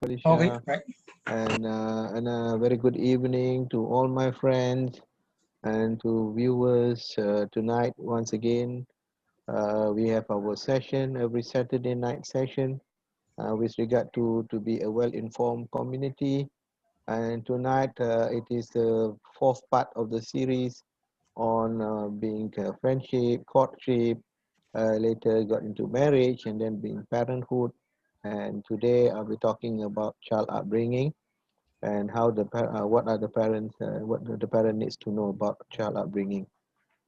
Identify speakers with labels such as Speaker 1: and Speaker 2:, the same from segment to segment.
Speaker 1: Okay,
Speaker 2: Felicia,
Speaker 1: right.
Speaker 2: and a very good evening to all my friends and to viewers tonight. Once again, we have our session every Saturday night session with regard to be a well-informed community. And tonight it is the fourth part of the series on being friendship, courtship, later got into marriage, and then being parenthood. And today I'll be talking about child upbringing and how what are the parents what the parent needs to know about child upbringing.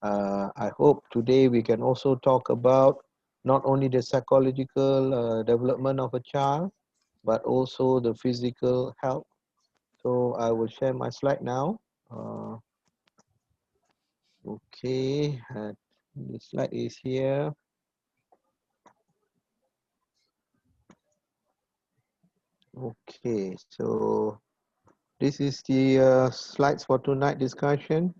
Speaker 2: I hope today we can also talk about not only the psychological development of a child, but also the physical health. So I will share my slide now. Uh, okay, the slide is here. Okay, so this is the slides for tonight discussion,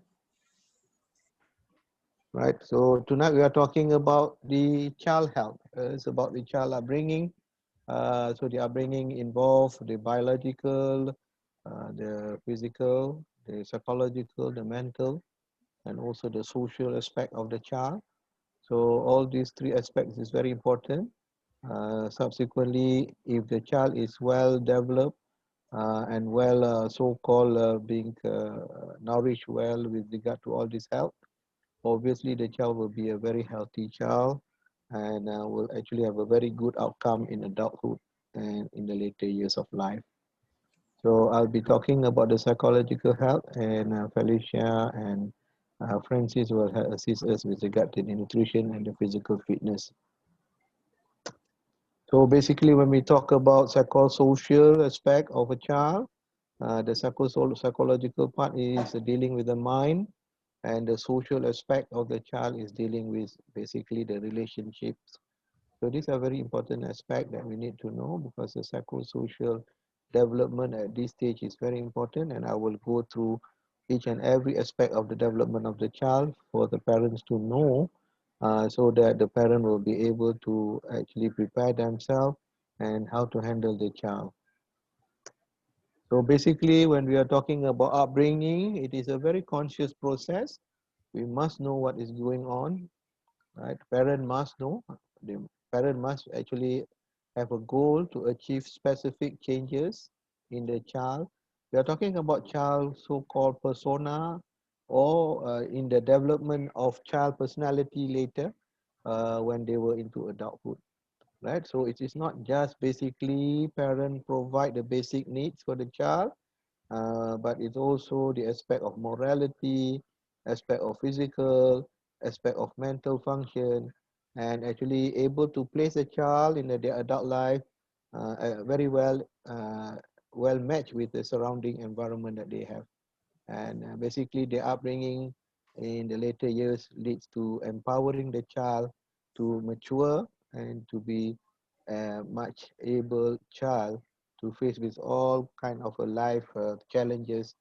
Speaker 2: right? So tonight we are talking about the child health. It's about the child upbringing. So the upbringing involve the biological, the physical, the psychological, the mental, and also the social aspect of the child. So all these three aspects is very important. Subsequently, if the child is well developed and well so-called being nourished well with regard to all this health, obviously the child will be a very healthy child and will actually have a very good outcome in adulthood and in the later years of life. So I'll be talking about the psychological health, and Felicia and Francis will assist us with regard to the nutrition and the physical fitness. So basically, when we talk about psychosocial aspect of a child, the psychological part is dealing with the mind, and the social aspect of the child is dealing with basically the relationships. So these are very important aspects that we need to know because the psychosocial development at this stage is very important, and I will go through each and every aspect of the development of the child for the parents to know so that the parent will be able to actually prepare themselves and how to handle the child. So basically, when we are talking about upbringing, it is a very conscious process. We must know what is going on, right? Parent must know. The parent must actually have a goal to achieve specific changes in the child. We are talking about child so-called persona or in the development of child personality later when they were into adulthood, right? So it is not just basically parent provide the basic needs for the child, but it's also the aspect of morality, aspect of physical, aspect of mental function, and actually able to place a child in their adult life very well matched with the surrounding environment that they have. And basically, the upbringing in the later years leads to empowering the child to mature and to be a much able child to face with all kind of a life challenges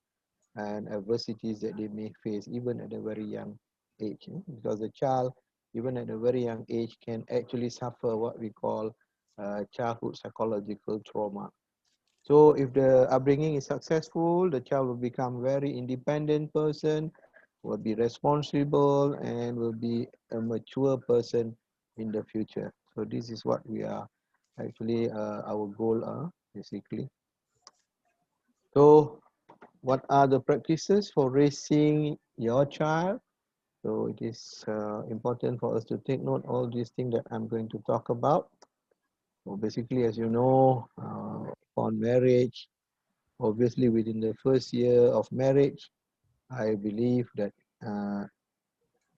Speaker 2: and adversities that they may face even at a very young age. Because the child, even at a very young age, can actually suffer what we call childhood psychological trauma. So if the upbringing is successful, the child will become very independent person, will be responsible, and will be a mature person in the future. So this is what we are actually our goal are basically. So what are the practices for raising your child? So it is important for us to take note all these things that I'm going to talk about. So basically, as you know, upon marriage, obviously, within the first year of marriage, I believe that uh,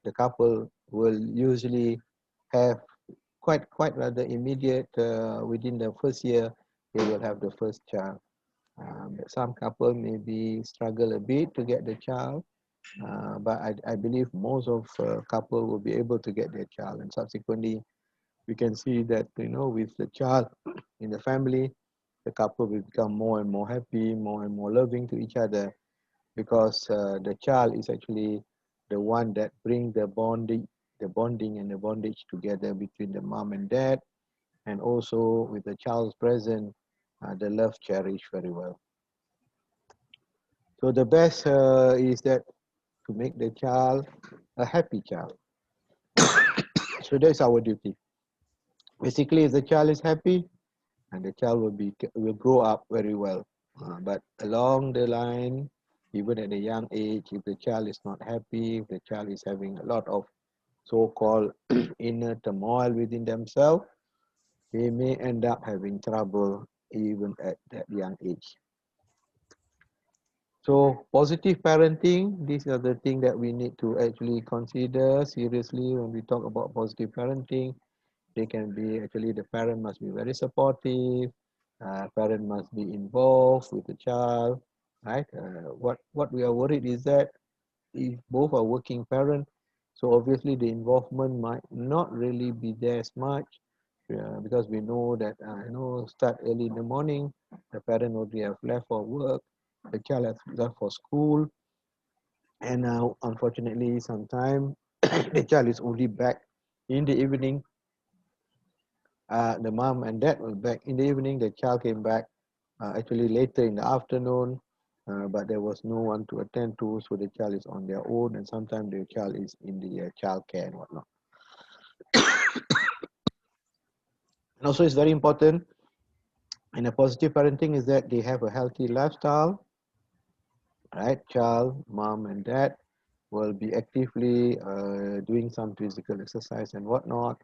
Speaker 2: the couple will usually have quite rather immediate within the first year they will have the first child. Some couple maybe struggle a bit to get the child, but I believe most of couple will be able to get their child, and subsequently we can see that with the child in the family, the couple will become more and more happy, more and more loving to each other because the child is actually the one that bring the bonding and the bondage together between the mom and dad, and also with the child's present, the love cherished very well. So the best is that to make the child a happy child. So that's our duty. Basically, if the child is happy, and the child will grow up very well. But along the line, even at a young age, if the child is not happy, if the child is having a lot of so-called inner turmoil within themselves, they may end up having trouble even at that young age. So positive parenting, these are the things that we need to actually consider seriously when we talk about positive parenting. They can be actually the parent must be very supportive, parent must be involved with the child, right? What we are worried is that if both are working parent, so obviously the involvement might not really be there as much, because we know that start early in the morning, the parent already have left for work, the child has left for school, and now unfortunately sometimes the child is only back in the evening. The mom and dad were back in the evening. The child came back actually later in the afternoon, but there was no one to attend to, so the child is on their own, and sometimes the child is in the child care and whatnot. And also, it's very important in a positive parenting is that they have a healthy lifestyle, right? Child, mom, and dad will be actively doing some physical exercise and whatnot.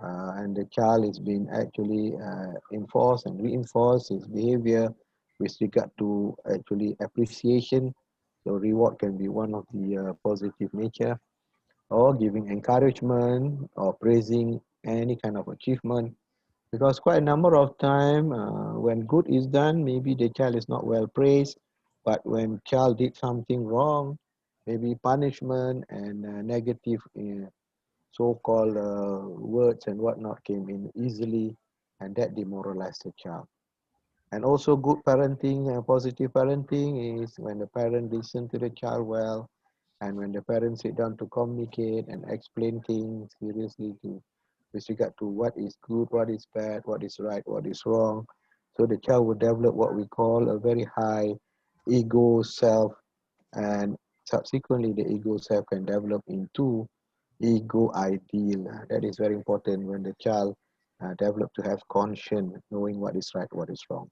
Speaker 2: And the child is being actually enforced and reinforced his behavior with regard to actually appreciation. So reward can be one of the positive nature, or giving encouragement or praising any kind of achievement. Because quite a number of time when good is done, maybe the child is not well praised, but when child did something wrong, maybe punishment and negative so-called words and whatnot came in easily, and that demoralized the child. And also good parenting, positive parenting is when the parent listen to the child well, and when the parents sit down to communicate and explain things seriously to with regard to what is good, what is bad, what is right, what is wrong. So the child will develop what we call a very high ego self, and subsequently the ego self can develop into ego ideal. That is very important when the child develop to have conscience, knowing what is right, what is wrong.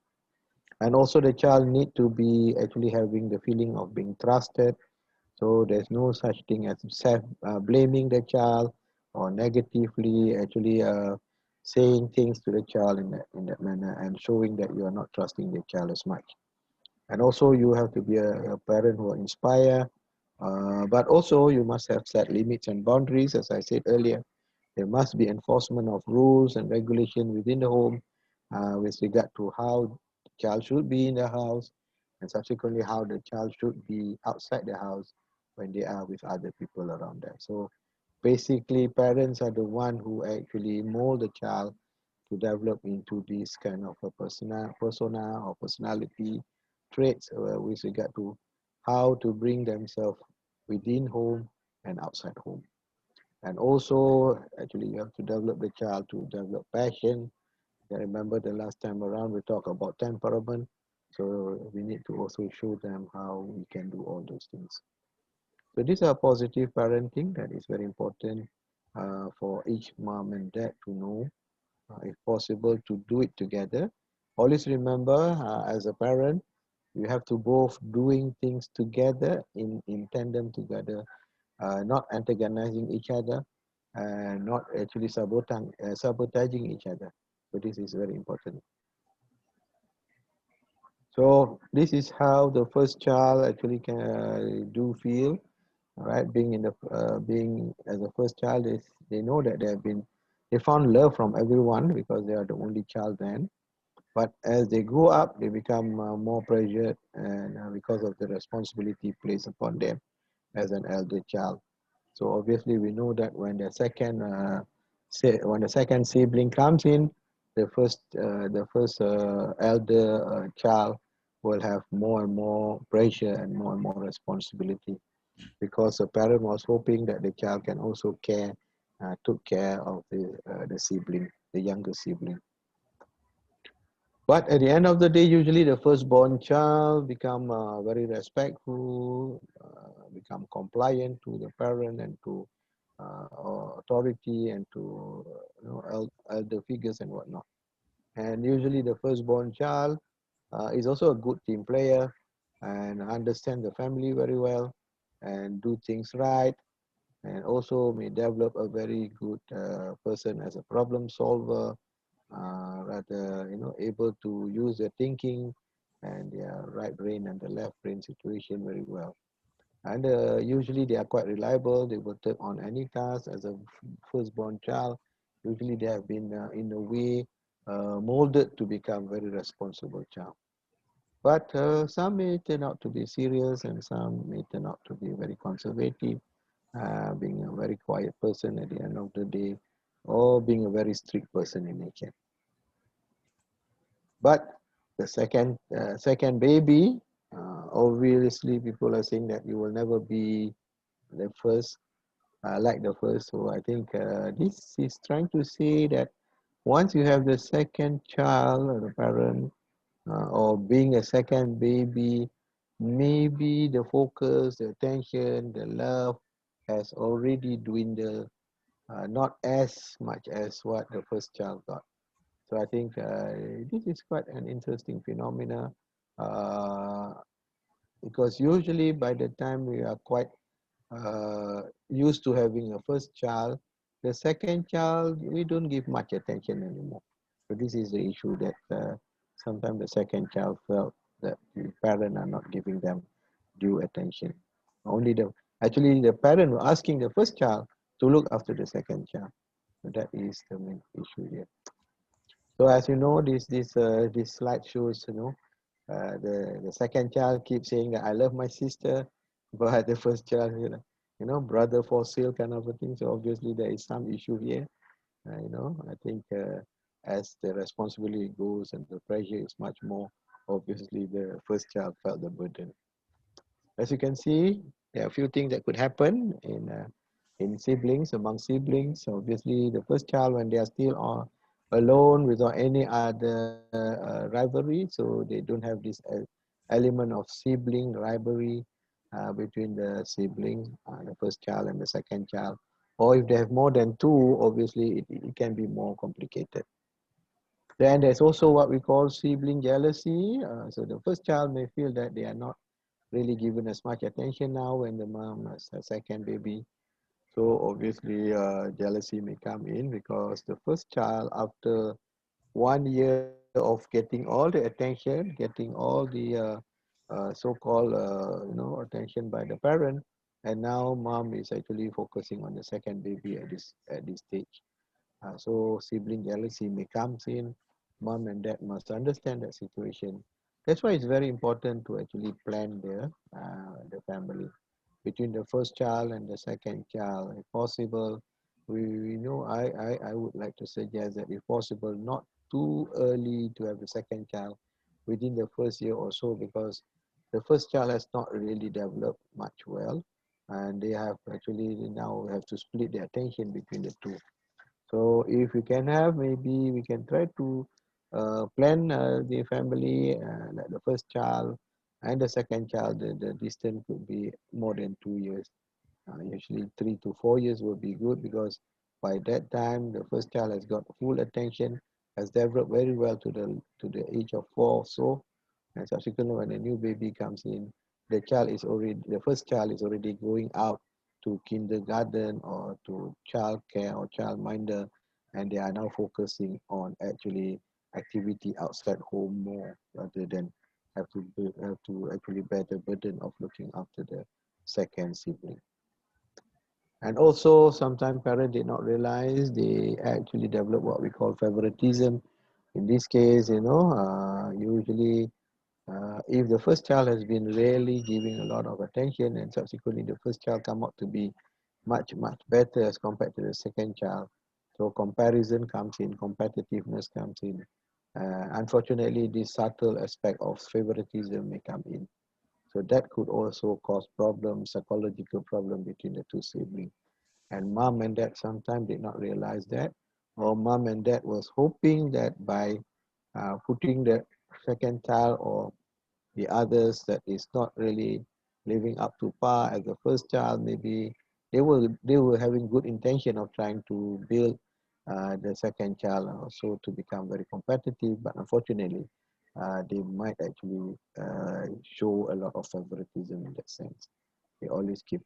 Speaker 2: And also the child need to be actually having the feeling of being trusted. So there's no such thing as self blaming the child or negatively actually saying things to the child in that manner, and showing that you are not trusting the child as much. And also you have to be a parent who will inspire, but also you must have set limits and boundaries. As I said earlier, there must be enforcement of rules and regulation within the home with regard to how the child should be in the house, and subsequently how the child should be outside the house when they are with other people around them. So basically, parents are the one who actually mold the child to develop into this kind of a persona or personality traits with regard to how to bring themselves within home and outside home. And also, actually, you have to develop the child to develop passion. I remember the last time around we talked about temperament. So we need to also show them how we can do all those things. So these are positive parenting that is very important for each mom and dad to know, if possible, to do it together. Always remember, as a parent, you have to both doing things together in tandem together, not antagonizing each other, and not actually sabotaging each other. So this is very important. So this is how the first child actually can do feel. All right, being as a first child, is they know that they found love from everyone because they are the only child then. But as they grow up, they become more pressured, and because of the responsibility placed upon them as an elder child. So obviously, we know that when the second sibling comes in, the first elder child will have more and more pressure and more responsibility, because the parent was hoping that the child can also took care of the sibling, the younger sibling. But at the end of the day, usually the firstborn child become very respectful, become compliant to the parent and to authority and to elder figures and whatnot. And usually the firstborn child is also a good team player and understand the family very well and do things right, and also may develop a very good person as a problem solver, rather able to use their thinking and their right brain and the left brain situation very well. And usually they are quite reliable. They will take on any task as a firstborn child. Usually they have been in a way molded to become very responsible child. But some may turn out to be serious and some may turn out to be very conservative, being a very quiet person at the end of the day, or being a very strict person in nature. But the second baby, obviously people are saying that you will never be the first, like the first. So I think this is trying to say that once you have the second child or the parent, or being a second baby, maybe the focus, the attention, the love has already dwindled, not as much as what the first child got. So I think this is quite an interesting phenomena, uh, because usually by the time we are quite used to having a first child, the second child we don't give much attention anymore. So this is the issue that sometimes the second child felt that the parent are not giving them due attention. Only the actually the parent were asking the first child to look after the second child. So that is the main issue here. So as you know, this slide shows, the second child keeps saying that I love my sister, but the first child, brother for sale kind of a thing. So obviously there is some issue here. I think as the responsibility goes and the pressure is much more, obviously the first child felt the burden. As you can see, there are a few things that could happen in siblings, among siblings. So obviously, the first child, when they are still alone without any other rivalry, so they don't have this element of sibling rivalry between the siblings, the first child and the second child. Or if they have more than two, obviously it can be more complicated. Then there's also what we call sibling jealousy. So the first child may feel that they are not really given as much attention now when the mom has a second baby. So obviously jealousy may come in because the first child, after 1 year of getting all the attention, getting all the so-called attention by the parent, and now mom is actually focusing on the second baby at this stage. So sibling jealousy may come in. Mom and dad must understand that situation. That's why it's very important to actually plan the family between the first child and the second child. If possible, we know I would like to suggest that if possible, not too early to have the second child within the first year or so, because the first child has not really developed much well, and they have actually now have to split the attention between the two. So if we can have, maybe we can try to plan the family, like the first child and the second child, the distance could be more than 2 years. Usually 3 to 4 years will be good, because by that time the first child has got full attention, has developed very well to the age of 4 or so, and subsequently when a new baby comes in, the first child is already going out to kindergarten or to child care or child minder, and they are now focusing on actually activity outside home more, rather than have to actually bear the burden of looking after the second sibling. And also, sometimes parents did not realize they actually develop what we call favoritism. In this case, usually if the first child has been really giving a lot of attention, and subsequently the first child come out to be much, much better as compared to the second child. So comparison comes in, competitiveness comes in. Unfortunately, this subtle aspect of favoritism may come in. So that could also cause problems, psychological problem between the two siblings. And mom and dad sometimes did not realize that, or mom and dad was hoping that by putting the second child or the others that is not really living up to par as the first child. Maybe they were having good intention of trying to build the second child also to become very competitive, but unfortunately they might actually show a lot of favoritism in that sense. They always keep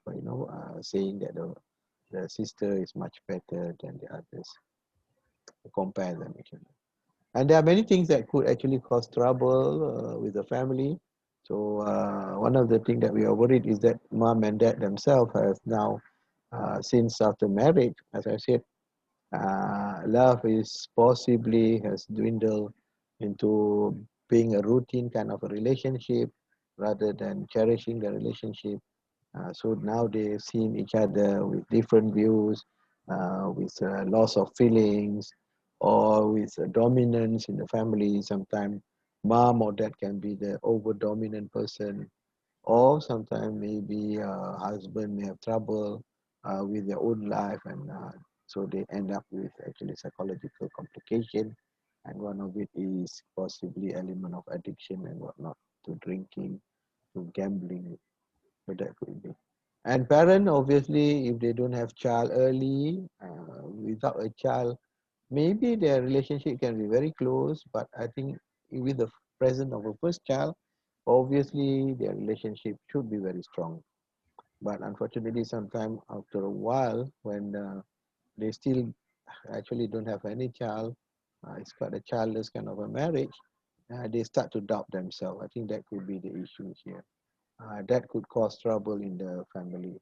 Speaker 2: saying that the sister is much better than the others, compare them actually. And there are many things that could actually cause trouble with the family. So one of the things that we are worried is that mom and dad themselves have now, since after marriage, as I said, love is possibly has dwindled into being a routine kind of a relationship rather than cherishing the relationship. So now they've seen each other with different views, with loss of feelings, or with dominance in the family. Sometimes mom or dad can be the over dominant person, or sometimes maybe husband may have trouble with their own life, and so they end up with actually psychological complication. And one of it is possibly element of addiction and whatnot, to drinking, to gambling. So that could be. And parent, obviously, if they don't have child early, without a child, maybe their relationship can be very close. But I think with the presence of a first child, obviously their relationship should be very strong. But unfortunately, sometimes after a while, when they still actually don't have any child, it's quite a childless kind of a marriage, they start to doubt themselves. I think that could be the issue here. That could cause trouble in the family.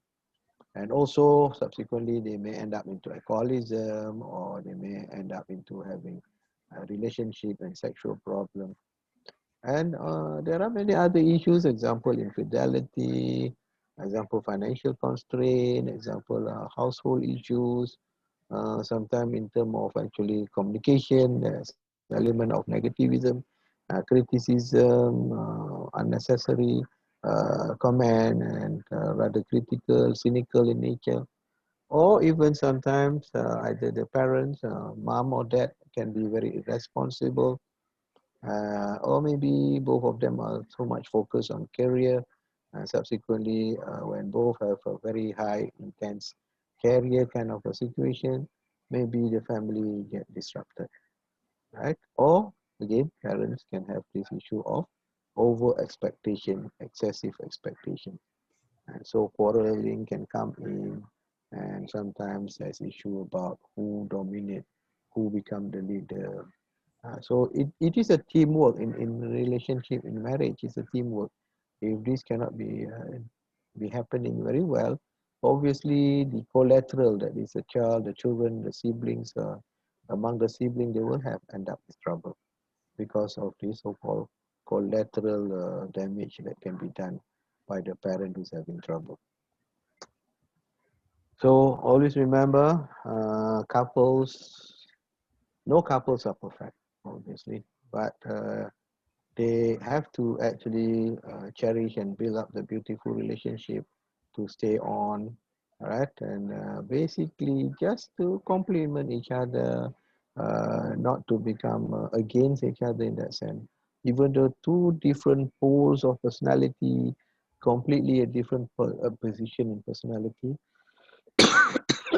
Speaker 2: And also subsequently they may end up into alcoholism, or they may end up into having a relationship and sexual problem. And there are many other issues, example infidelity, example financial constraint, example household issues, sometimes in terms of actually communication, there's element of negativism, criticism, unnecessary comment, and rather critical, cynical in nature. Or even sometimes either the parents, mom or dad, can be very irresponsible, or maybe both of them are so much focused on career, and subsequently when both have a very high intense career kind of a situation, maybe the family get disrupted, right? Or again, parents can have this issue of over expectation, excessive expectation, and so quarreling can come in. And sometimes there's issue about who dominate, who become the leader. So it is a teamwork in relationship, in marriage. It's a teamwork. If this cannot be happening very well, obviously the collateral, that is the child, the children, the siblings, among the siblings, they will have end up with trouble because of this so-called collateral damage that can be done by the parent who's having trouble. So always remember, no couples are perfect, obviously, but they have to actually cherish and build up the beautiful relationship to stay on, right? And basically just to complement each other, not to become against each other in that sense. Even though two different poles of personality, completely a different position in personality,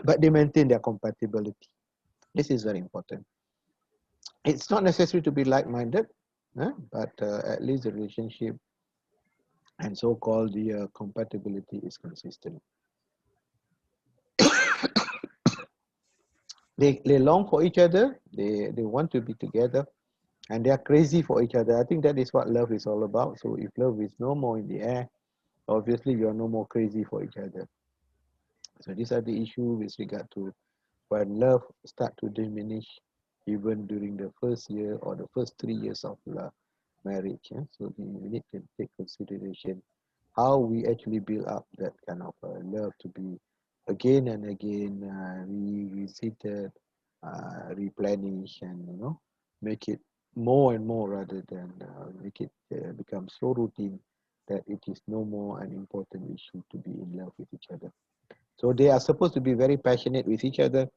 Speaker 2: but they maintain their compatibility. This is very important. It's not necessary to be like-minded, but at least the relationship and so-called the compatibility is consistent. They long for each other, they want to be together, and they are crazy for each other. I think that is what love is all about. So if love is no more in the air, obviously you are no more crazy for each other. So these are the issues with regard to when love start to diminish even during the first year or the first 3 years of marriage. So we need to take consideration how we actually build up that kind of love to be again and again revisited, replenished, and make it more and more rather than make it become so routine that it is no more an important issue to be in love with each other. So they are supposed to be very passionate with each other.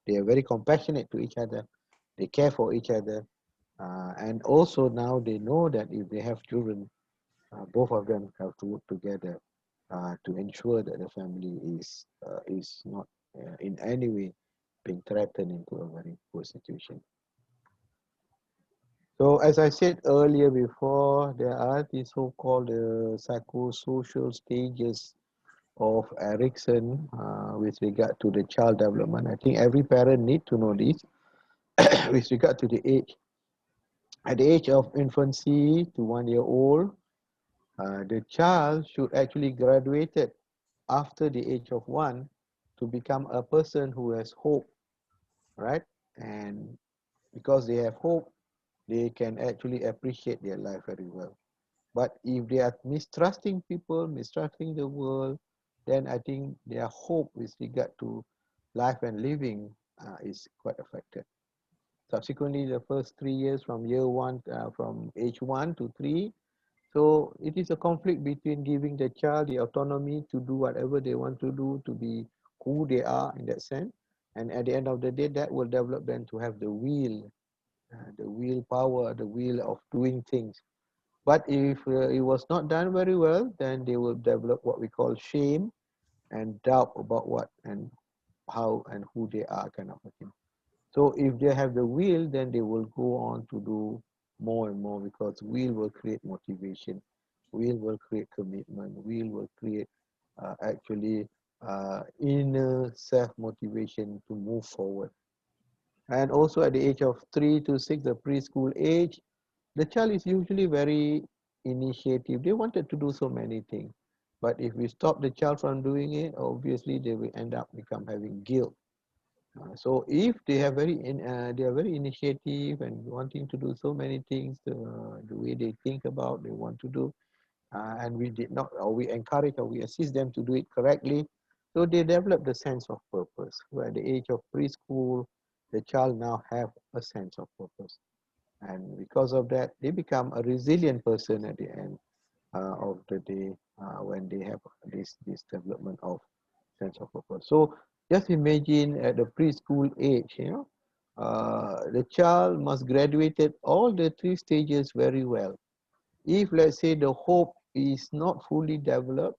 Speaker 2: They are very compassionate to each other. They care for each other. And also now they know that if they have children, both of them have to work together to ensure that the family is not in any way being threatened into a very poor situation. So as I said earlier before, there are these so-called psychosocial stages of Erickson with regard to the child development. I think every parent need to know this with regard to the age. At the age of infancy to 1 year old, the child should actually graduated after the age of 1 to become a person who has hope, right? And because they have hope, they can actually appreciate their life very well. But if they are mistrusting people, mistrusting the world, then I think their hope with regard to life and living is quite affected. Subsequently, the first 3 years from year one, from age 1 to 3, so it is a conflict between giving the child the autonomy to do whatever they want to do, to be who they are in that sense. And at the end of the day, that will develop them to have the willpower, the will of doing things. But if it was not done very well, then they will develop what we call shame and doubt about what and how and who they are, kind of a thing. So if they have the will, then they will go on to do more and more, because will create motivation, will create commitment, will create actually inner self-motivation to move forward. And also at the age of 3 to 6, the preschool age, the child is usually very initiative. They wanted to do so many things. But if we stop the child from doing it, obviously they will end up become having guilt. So if they are very initiative and wanting to do so many things, the way they think about, they want to do, and we did not, or we encourage or we assist them to do it correctly, so they develop the sense of purpose. Where at the age of preschool, the child now have a sense of purpose, and because of that, they become a resilient person at the end of the day when they have this development of sense of purpose. So just imagine at the preschool age, the child must graduated all the 3 stages very well. If let's say the hope is not fully developed,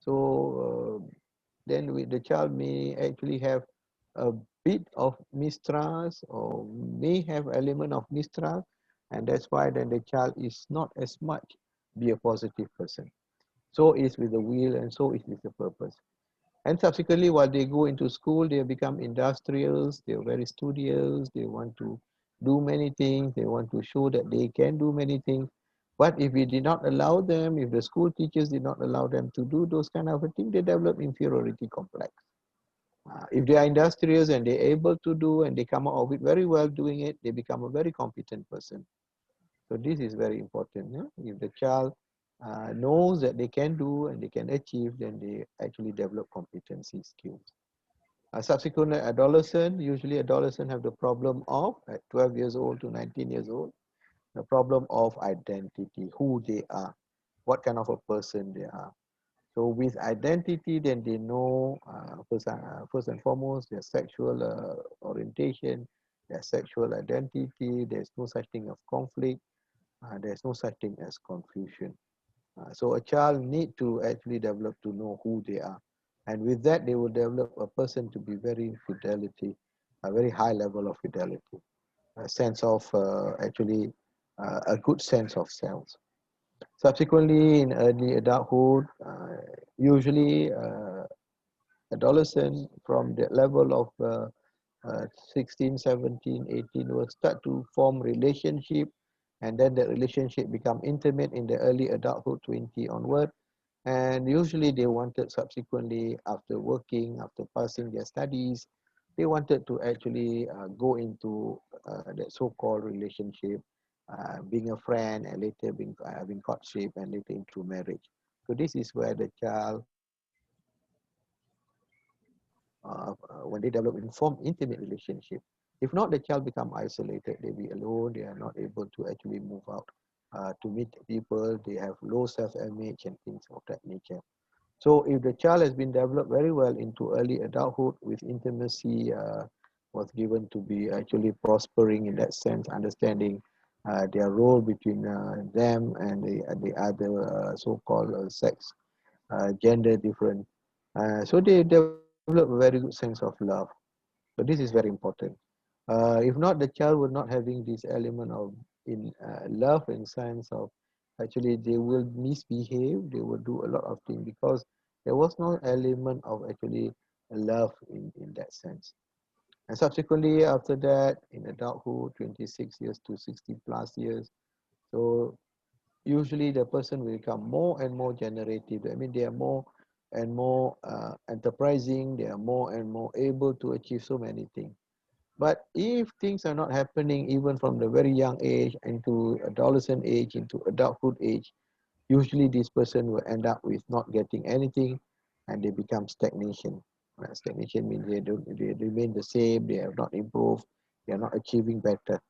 Speaker 2: so then the child may actually have a bit of mistrust or may have element of mistrust, and that's why then the child is not as much be a positive person. So is with the will, and so is with the purpose. And subsequently, while they go into school, they become industrious, they're very studious, they want to do many things, they want to show that they can do many things. But if we did not allow them, if the school teachers did not allow them to do those kind of things, they develop inferiority complex. If they are industrious and they're able to do and they come out of it very well doing it, they become a very competent person. So this is very important. If the child knows that they can do and they can achieve, then they actually develop competency skills. Subsequently, adolescent, usually adolescent have the problem of, at 12 years old to 19 years old, the problem of identity, who they are, what kind of a person they are. So with identity, then they know first and foremost their sexual orientation, their sexual identity. There's no such thing of conflict. There's no such thing as confusion. So a child need to actually develop to know who they are. And with that, they will develop a person to be very fidelity, a very high level of fidelity, a sense of actually a good sense of self. Subsequently, in early adulthood, usually adolescent from the level of 16, 17, 18 will start to form relationship, and then the relationship become intimate in the early adulthood, 20 onward. And usually they wanted subsequently, after working, after passing their studies, they wanted to actually go into that so-called relationship, being a friend, and later being having courtship, and later into marriage. So this is where the child, when they develop informed, intimate relationship. If not, the child become isolated. They be alone. They are not able to actually move out to meet people. They have low self-image and things of that nature. So if the child has been developed very well into early adulthood with intimacy, was given to be actually prospering in that sense, understanding their role between them and the other so-called sex, gender different. So they develop a very good sense of love. So this is very important. If not, the child will not having this element of in love in sense of actually they will misbehave, they will do a lot of things because there was no element of actually love in that sense. And subsequently after that, in adulthood, 26 years to 60 plus years, so usually the person will become more and more generative. I mean, they are more and more enterprising, they are more and more able to achieve so many things. But if things are not happening even from the very young age into adolescent age, into adulthood age, usually this person will end up with not getting anything and they become stagnation. Stagnation means they remain the same, they have not improved, they are not achieving better.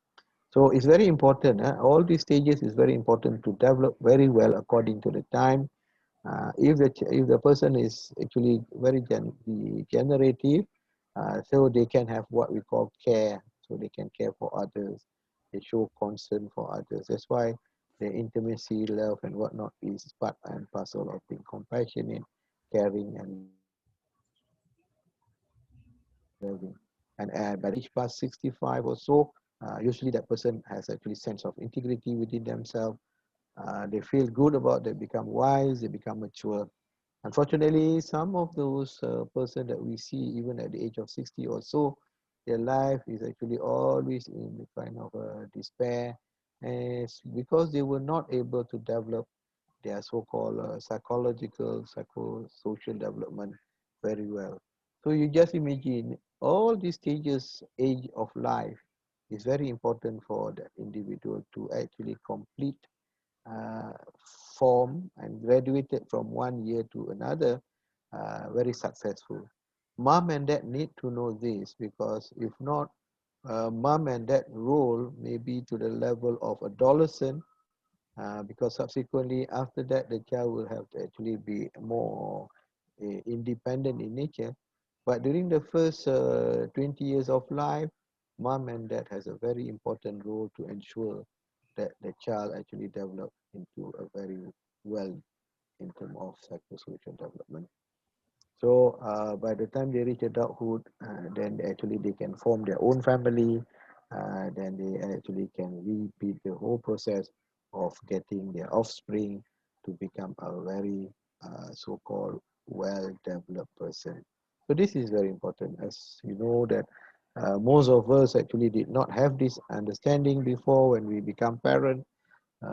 Speaker 2: So it's very important. All these stages is very important to develop very well according to the time. If the person is actually very generative, so they can have what we call care. So they can care for others. They show concern for others. That's why the intimacy, love, and whatnot is part and parcel of being compassionate, caring, and loving. And by the age past 65 or so, usually that person has actually sense of integrity within themselves. They feel good about, they become wise, they become mature. Unfortunately, some of those person that we see even at the age of 60 or so, their life is actually always in the kind of despair, and it's because they were not able to develop their so-called psychological, psychosocial development very well. So you just imagine all these stages, age of life is very important for the individual to actually complete uh, form and graduated from one year to another very successful. Mom and dad need to know this because if not, mom and dad role may be to the level of adolescent because subsequently after that the child will have to actually be more independent in nature. But during the first 20 years of life, mom and dad has a very important role to ensure that the child actually develop into a very well in terms of psychosocial development. So by the time they reach adulthood, then actually they can form their own family. Then they actually can repeat the whole process of getting their offspring to become a very so-called well-developed person. So this is very important, as you know that most of us actually did not have this understanding before when we become parents.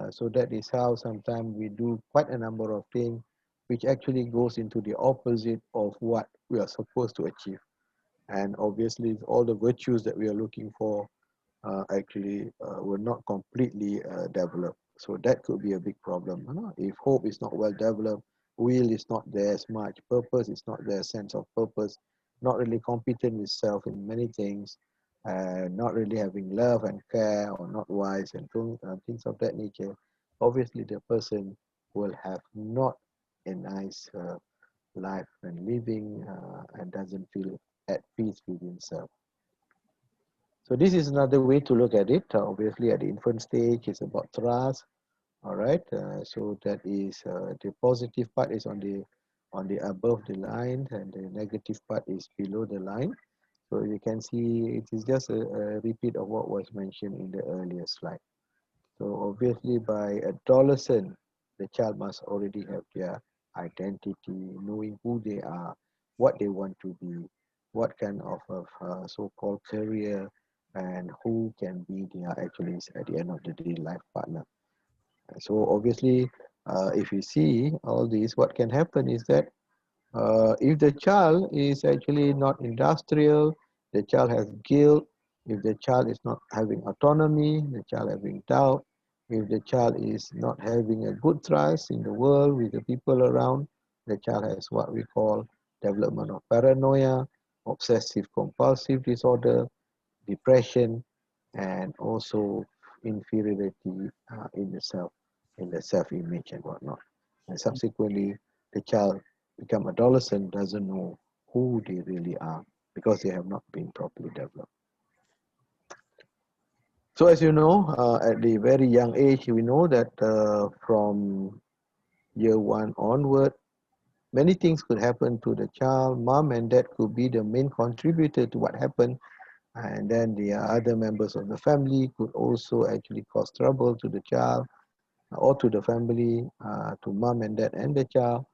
Speaker 2: So that is how sometimes we do quite a number of things which actually goes into the opposite of what we are supposed to achieve. And obviously, all the virtues that we are looking for actually were not completely developed. So that could be a big problem. If hope is not well developed, will is not there as much, purpose is not there, sense of purpose, not really competent with self in many things, not really having love and care, or not wise and things of that nature. Obviously, the person will have not a nice life and living and doesn't feel at peace with himself. So this is another way to look at it. Obviously, at the infant stage, it's about trust. All right. So that is the positive part is on the above the line, and the negative part is below the line. So you can see it is just a repeat of what was mentioned in the earlier slide. So obviously by adolescent, the child must already have their identity, knowing who they are, what they want to be, what kind of so-called career, and who can be their actually at the end of the day life partner. So obviously, if you see all these, what can happen is that if the child is actually not industrial, the child has guilt, if the child is not having autonomy, the child having doubt, if the child is not having a good trust in the world with the people around, the child has what we call development of paranoia, obsessive compulsive disorder, depression, and also inferiority in the self-image and whatnot. And subsequently, the child become adolescent doesn't know who they really are because they have not been properly developed. So as you know, at the very young age, we know that from year one onward, many things could happen to the child. Mom and dad could be the main contributor to what happened, and then the other members of the family could also actually cause trouble to the child or to the family, to mom and dad and the child.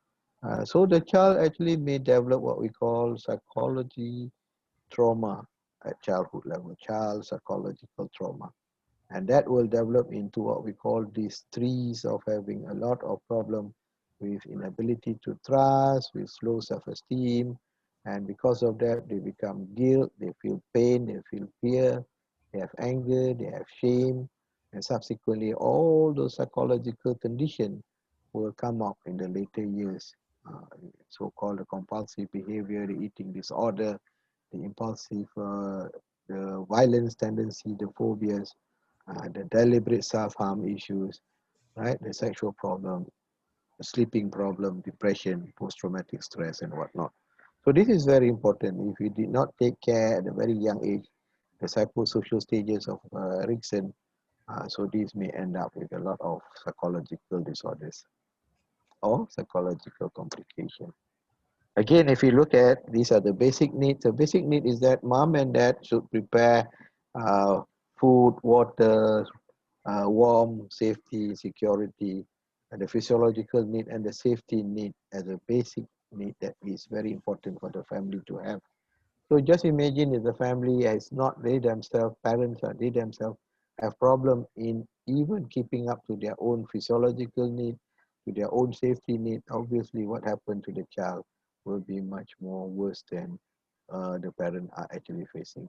Speaker 2: So the child actually may develop what we call psychology trauma at childhood level, child psychological trauma. And that will develop into what we call these trees of having a lot of problem with inability to trust, with low self-esteem. And because of that, they become guilt, they feel pain, they feel fear, they have anger, they have shame, and subsequently all those psychological conditions will come up in the later years. Uh, So-called the compulsive behavior, the eating disorder, the impulsive, the violence tendency, the phobias, the deliberate self-harm issues, right? The sexual problem, the sleeping problem, depression, post-traumatic stress, and whatnot. So this is very important. If you did not take care at a very young age, the psychosocial stages of Erikson, so these may end up with a lot of psychological disorders or psychological complications. Again, if you look at these are the basic needs. The basic need is that mom and dad should prepare uh, food, water, warmth, safety, security, and the physiological need and the safety need as a basic need that is very important for the family to have. So just imagine if the family is not they themselves, parents or they themselves have problem in even keeping up to their own physiological need, to their own safety need. Obviously, what happened to the child will be much more worse than the parent are actually facing.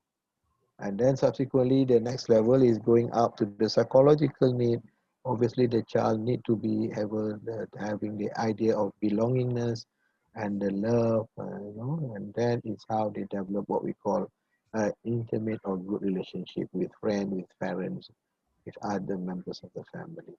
Speaker 2: And then subsequently, the next level is going up to the psychological need. Obviously, the child need to be having the idea of belongingness and the love, and then it's how they develop what we call intimate or good relationship with friends, with parents, with other members of the family.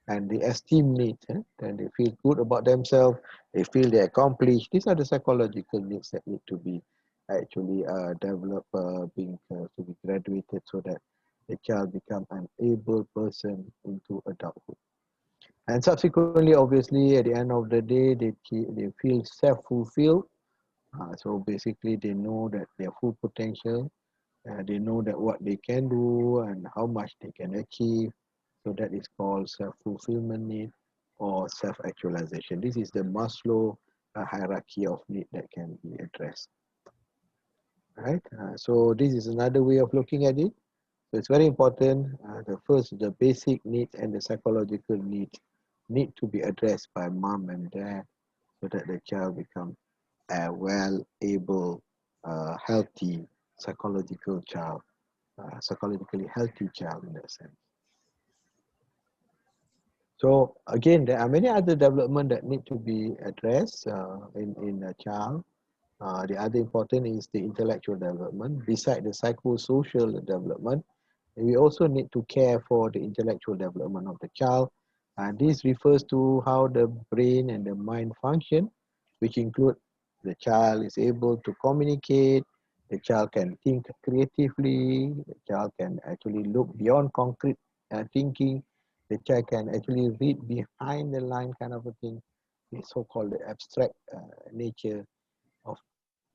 Speaker 2: And the esteem needs, then they feel good about themselves, they feel they accomplish. These are the psychological needs that need to be actually developed, to be graduated so that the child become an able person into adulthood. And subsequently, obviously, at the end of the day, they feel self-fulfilled. So basically, they know that their full potential, they know that what they can do and how much they can achieve. So that is called self-fulfillment need or self-actualization. This is the Maslow hierarchy of need that can be addressed. Right? So this is another way of looking at it. So it's very important. The basic needs and the psychological needs need to be addressed by mom and dad so that the child becomes a well able, healthy psychological child, psychologically healthy child in that sense. So again, there are many other development that need to be addressed in a child. The other important is the intellectual development. Beside the psychosocial development, we also need to care for the intellectual development of the child. And this refers to how the brain and the mind function, which include the child is able to communicate, the child can think creatively, the child can actually look beyond concrete thinking, the child can actually read behind the line kind of a thing, the so-called abstract nature of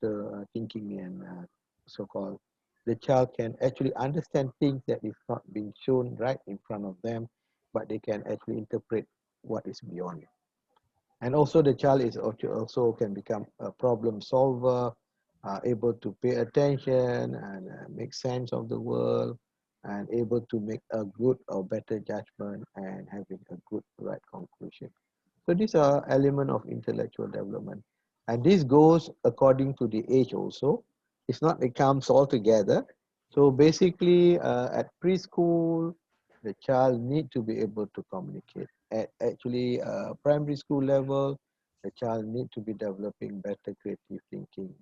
Speaker 2: the thinking and so-called the child can actually understand things that is not being shown right in front of them, but they can actually interpret what is beyond. And also the child is also can become a problem solver, able to pay attention and make sense of the world, and able to make a good or better judgment and having a good right conclusion. So these are elements of intellectual development. And this goes according to the age also. It's not it comes all together. So basically at preschool, the child need to be able to communicate. At actually primary school level, the child need to be developing better creative thinking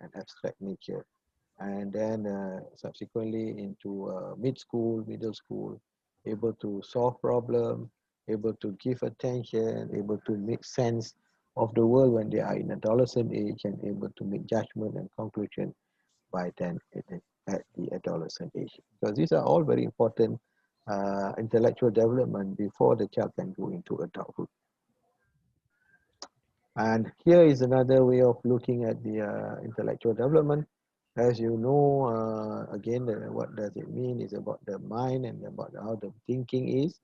Speaker 2: and abstract nature. And then subsequently into mid school, middle school, able to solve problem, able to give attention, able to make sense of the world when they are in adolescent age, and able to make judgment and conclusion by then at the adolescent age. Because these are all very important intellectual development before the child can go into adulthood. And here is another way of looking at the intellectual development. As you know, again, what does it mean is about the mind and about how the thinking is.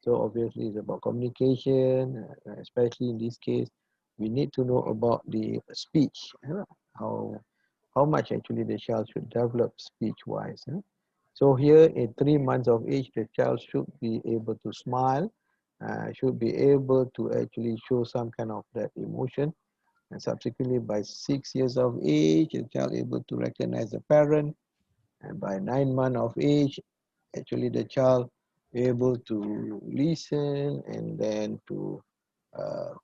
Speaker 2: So obviously it's about communication, especially in this case, we need to know about the speech, how how much actually the child should develop speech-wise. So here at 3 months of age, the child should be able to smile, should be able to actually show some kind of that emotion. And subsequently, by 6 years of age, the child able to recognize the parent. And by 9 months of age, actually the child able to listen and then to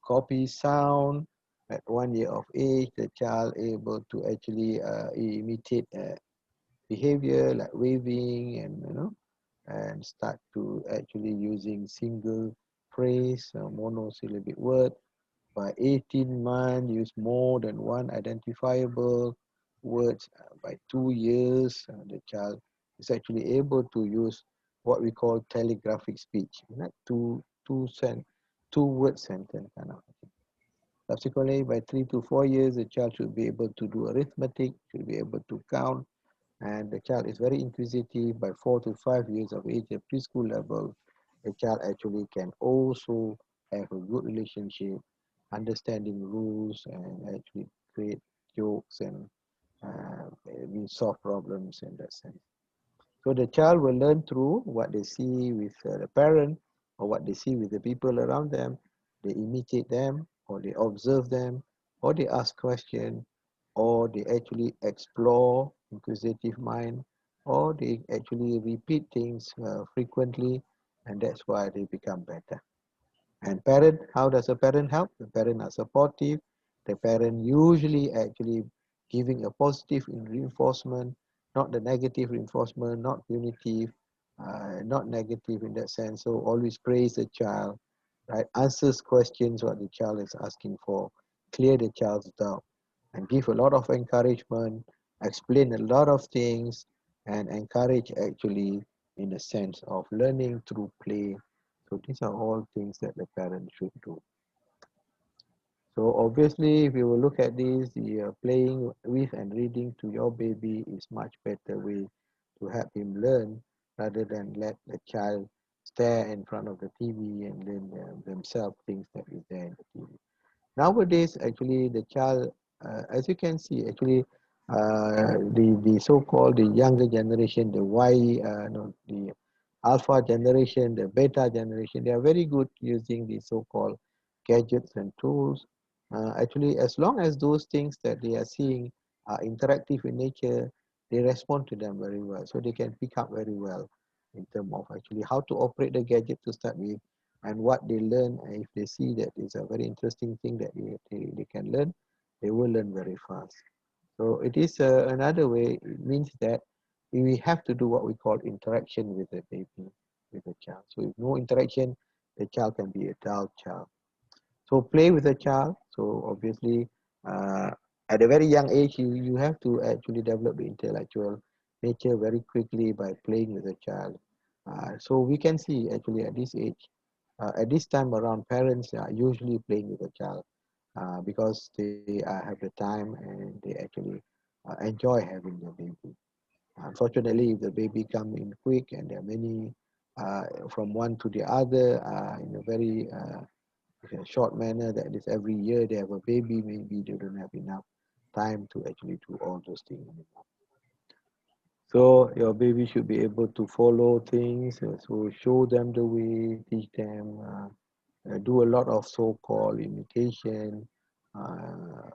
Speaker 2: copy sound. At 1 year of age, the child able to actually imitate behavior like waving and and start to actually using single phrase, monosyllabic word. By 18 months, use more than one identifiable words. By 2 years, the child is actually able to use what we call telegraphic speech, two word sentence kind of thing. Subsequently, by 3 to 4 years, the child should be able to do arithmetic, should be able to count, and the child is very inquisitive. By 4 to 5 years of age, at preschool level, the child actually can also have a good relationship, understanding rules, and actually create jokes and solve problems in that sense. So the child will learn through what they see with the parent or what they see with the people around them. They imitate them or they observe them or they ask questions or they actually explore inquisitive mind or they actually repeat things frequently, and that's why they become better. And parent, how does a parent help? The parent are supportive. The parent usually actually giving a positive reinforcement, not the negative reinforcement, not punitive, not negative in that sense. So always praise the child, right? Answers questions what the child is asking for, clear the child's doubt, and give a lot of encouragement, explain a lot of things, and encourage actually in the sense of learning through play. So these are all things that the parent should do. So obviously, if you will look at this, the playing with and reading to your baby is much better way to help him learn rather than let the child stare in front of the TV and learn themselves things that is there in the TV. Nowadays, actually, the child, as you can see, actually, the so-called the younger generation, the Y, no, the Alpha generation, the Beta generation, they are very good using the so-called gadgets and tools. Actually, as long as those things that they are seeing are interactive in nature, they respond to them very well. So they can pick up very well in terms of actually how to operate the gadget to start with and what they learn. If they see that it's a very interesting thing that they can learn, they will learn very fast. So it is another way. It means that we have to do what we call interaction with the baby, with the child. So if no interaction, the child can be a dull child. So play with the child. So obviously, uh, at a very young age, you have to actually develop the intellectual nature very quickly by playing with the child. So we can see actually at this age, at this time around, parents are usually playing with the child because they have the time and they actually enjoy having the baby. Unfortunately, if the baby come in quick and there are many from one to the other in a very in a short manner, that is every year they have a baby, maybe they don't have enough time to actually do all those things anymore. So your baby should be able to follow things, so show them the way, teach them, do a lot of so-called imitation, uh,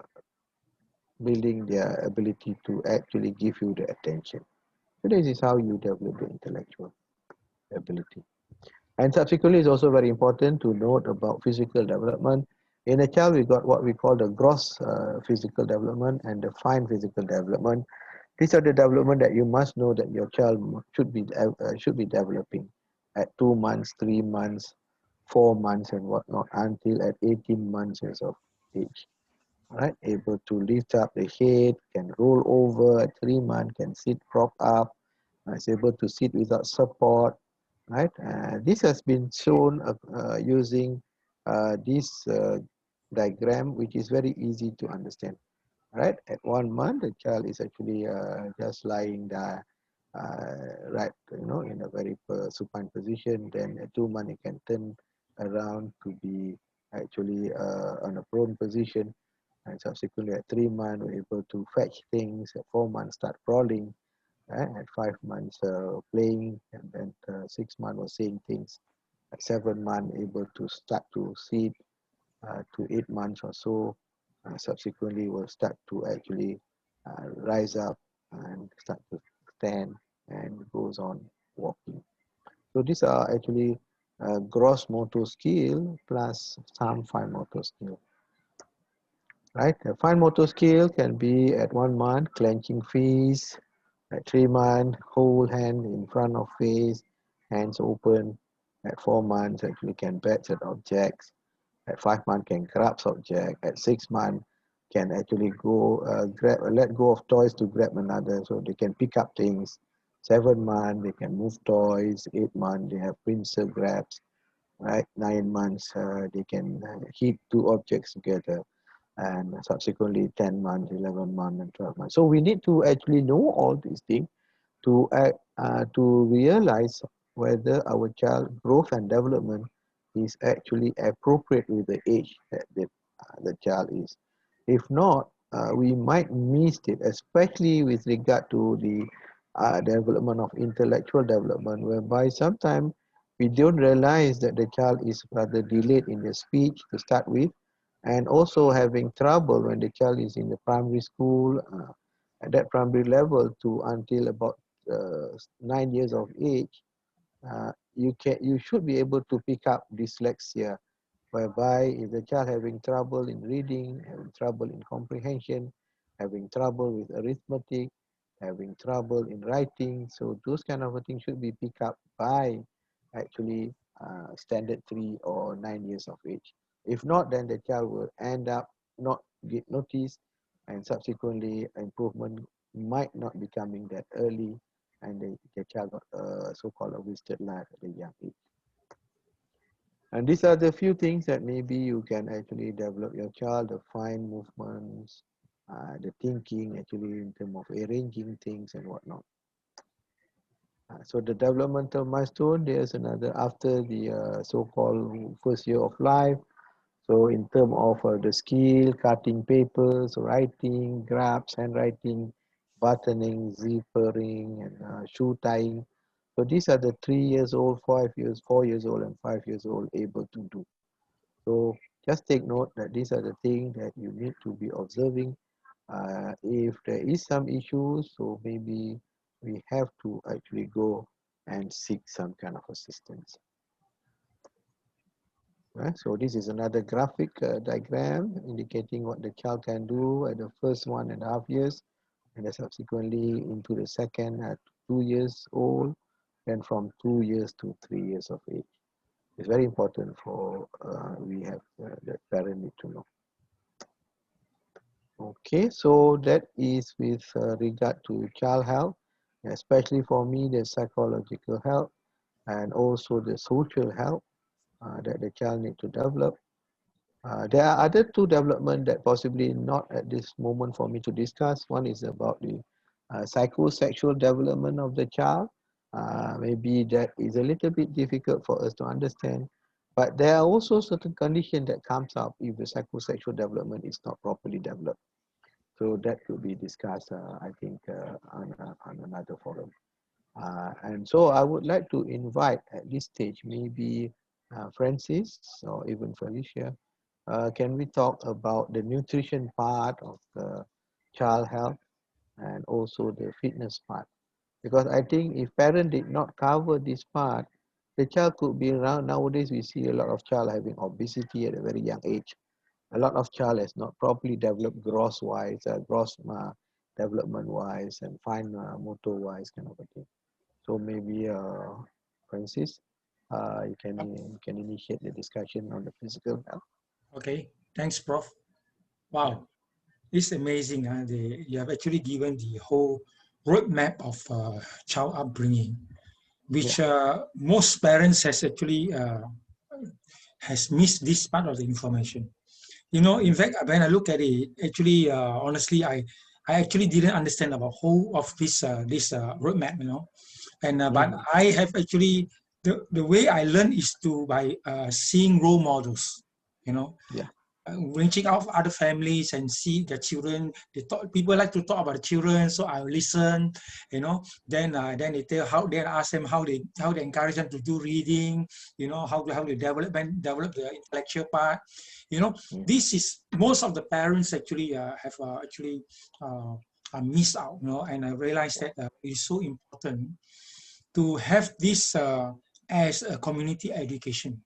Speaker 2: building their ability to actually give you the attention. So this is how you develop the intellectual ability. And subsequently, it's also very important to note about physical development. In a child, we got what we call the gross physical development and the fine physical development. These are the development that you must know that your child should be developing at 2 months, 3 months, 4 months, and whatnot until at 18 months of age. right? Able to lift up the head, can roll over at 3 months, can sit prop up, is able to sit without support, right? This has been shown using this diagram, which is very easy to understand, right? At 1 month, the child is actually just lying there, right, in a very supine position. Then at 2 months, it can turn around to be actually on a prone position. And subsequently, at 3 months, we're able to fetch things. At 4 months, start crawling. At 5 months, playing. And then 6 months, was saying things. At 7 months, able to start to sit. To 8 months or so, subsequently will start to actually rise up and start to stand and goes on walking. So these are actually gross motor skill plus some fine motor skill, right? The fine motor skill can be at 1 month, clenching fists, at 3 months, whole hand in front of face, hands open. At 4 months, actually can bat at objects. At 5 months, can grasp object. At 6 months, can actually go let go of toys to grab another, so they can pick up things. 7 months, they can move toys. 8 months, they have pincer grabs. Right, 9 months, they can hit two objects together, and subsequently 10 months, 11 months, and 12 months. So we need to actually know all these things to realize whether our child growth and development is actually appropriate with the age that the child is. If not, we might miss it, especially with regard to the development of intellectual development, whereby sometimes we don't realize that the child is rather delayed in the speech to start with, and also having trouble when the child is in the primary school, at that primary level to until about 9 years of age. You should be able to pick up dyslexia, whereby if the child having trouble in reading, having trouble in comprehension, having trouble with arithmetic, having trouble in writing, so those kind of things should be picked up by actually standard 3 or 9 years of age. If not, then the child will end up not get noticed, and subsequently improvement might not be coming that early, and the child got so-called a wasted life at a young age. And these are the few things that maybe you can actually develop your child, the fine movements, the thinking actually in terms of arranging things and whatnot. So the developmental milestone, there's another after the so-called first year of life. So in terms of the skill, cutting papers, writing, grabs, handwriting, buttoning, zippering, and shoe tying. So these are the 3 years old, 5 years, 4 years old, and 5 years old able to do. So just take note that these are the things that you need to be observing. If there is some issues, so maybe we have to actually go and seek some kind of assistance. Right? So this is another graphic diagram indicating what the child can do at the first 1.5 years, and then subsequently into the second at 2 years old, and from 2 years to 3 years of age. It's very important for we have the parent need to know. Okay, so that is with regard to child health, especially for me, the psychological health and also the social health that the child need to develop. There are other two development that possibly not at this moment for me to discuss. One is about the psychosexual development of the child. Maybe that is a little bit difficult for us to understand, but there are also certain conditions that comes up if the psychosexual development is not properly developed. So that could be discussed, I think, on another forum. And so I would like to invite at this stage, maybe Francis or even Felicia, can we talk about the nutrition part of the child health and also the fitness part? Because I think if parent did not cover this part, the child could be around. Nowadays, we see a lot of child having obesity at a very young age. A lot of child has not properly developed gross development wise and fine motor wise kind of a thing. So maybe Francis, you can initiate the discussion on the physical health.
Speaker 1: Okay, thanks, Prof.
Speaker 2: Yeah.
Speaker 1: Wow. It's amazing. You have actually given the whole roadmap of child upbringing,
Speaker 2: Yeah.
Speaker 1: which most parents has missed this part of the information. You know, in
Speaker 2: Mm.
Speaker 1: fact, when I look at it, actually, honestly, I actually didn't understand about whole of this roadmap. You know, and but
Speaker 2: Mhm.
Speaker 1: I have actually the way I learn is to by seeing role models. You know,
Speaker 2: Yeah.
Speaker 1: reaching out other families and see the children. They talk, people like to talk about the children, so I listen. You know, then they tell how, then ask them how they encourage them to do reading. You know, how they develop the intellectual part. You know,
Speaker 2: Mm.
Speaker 1: this is most of the parents actually have actually uh, missed out. You know, and I realized that it's so important to have this as a community education.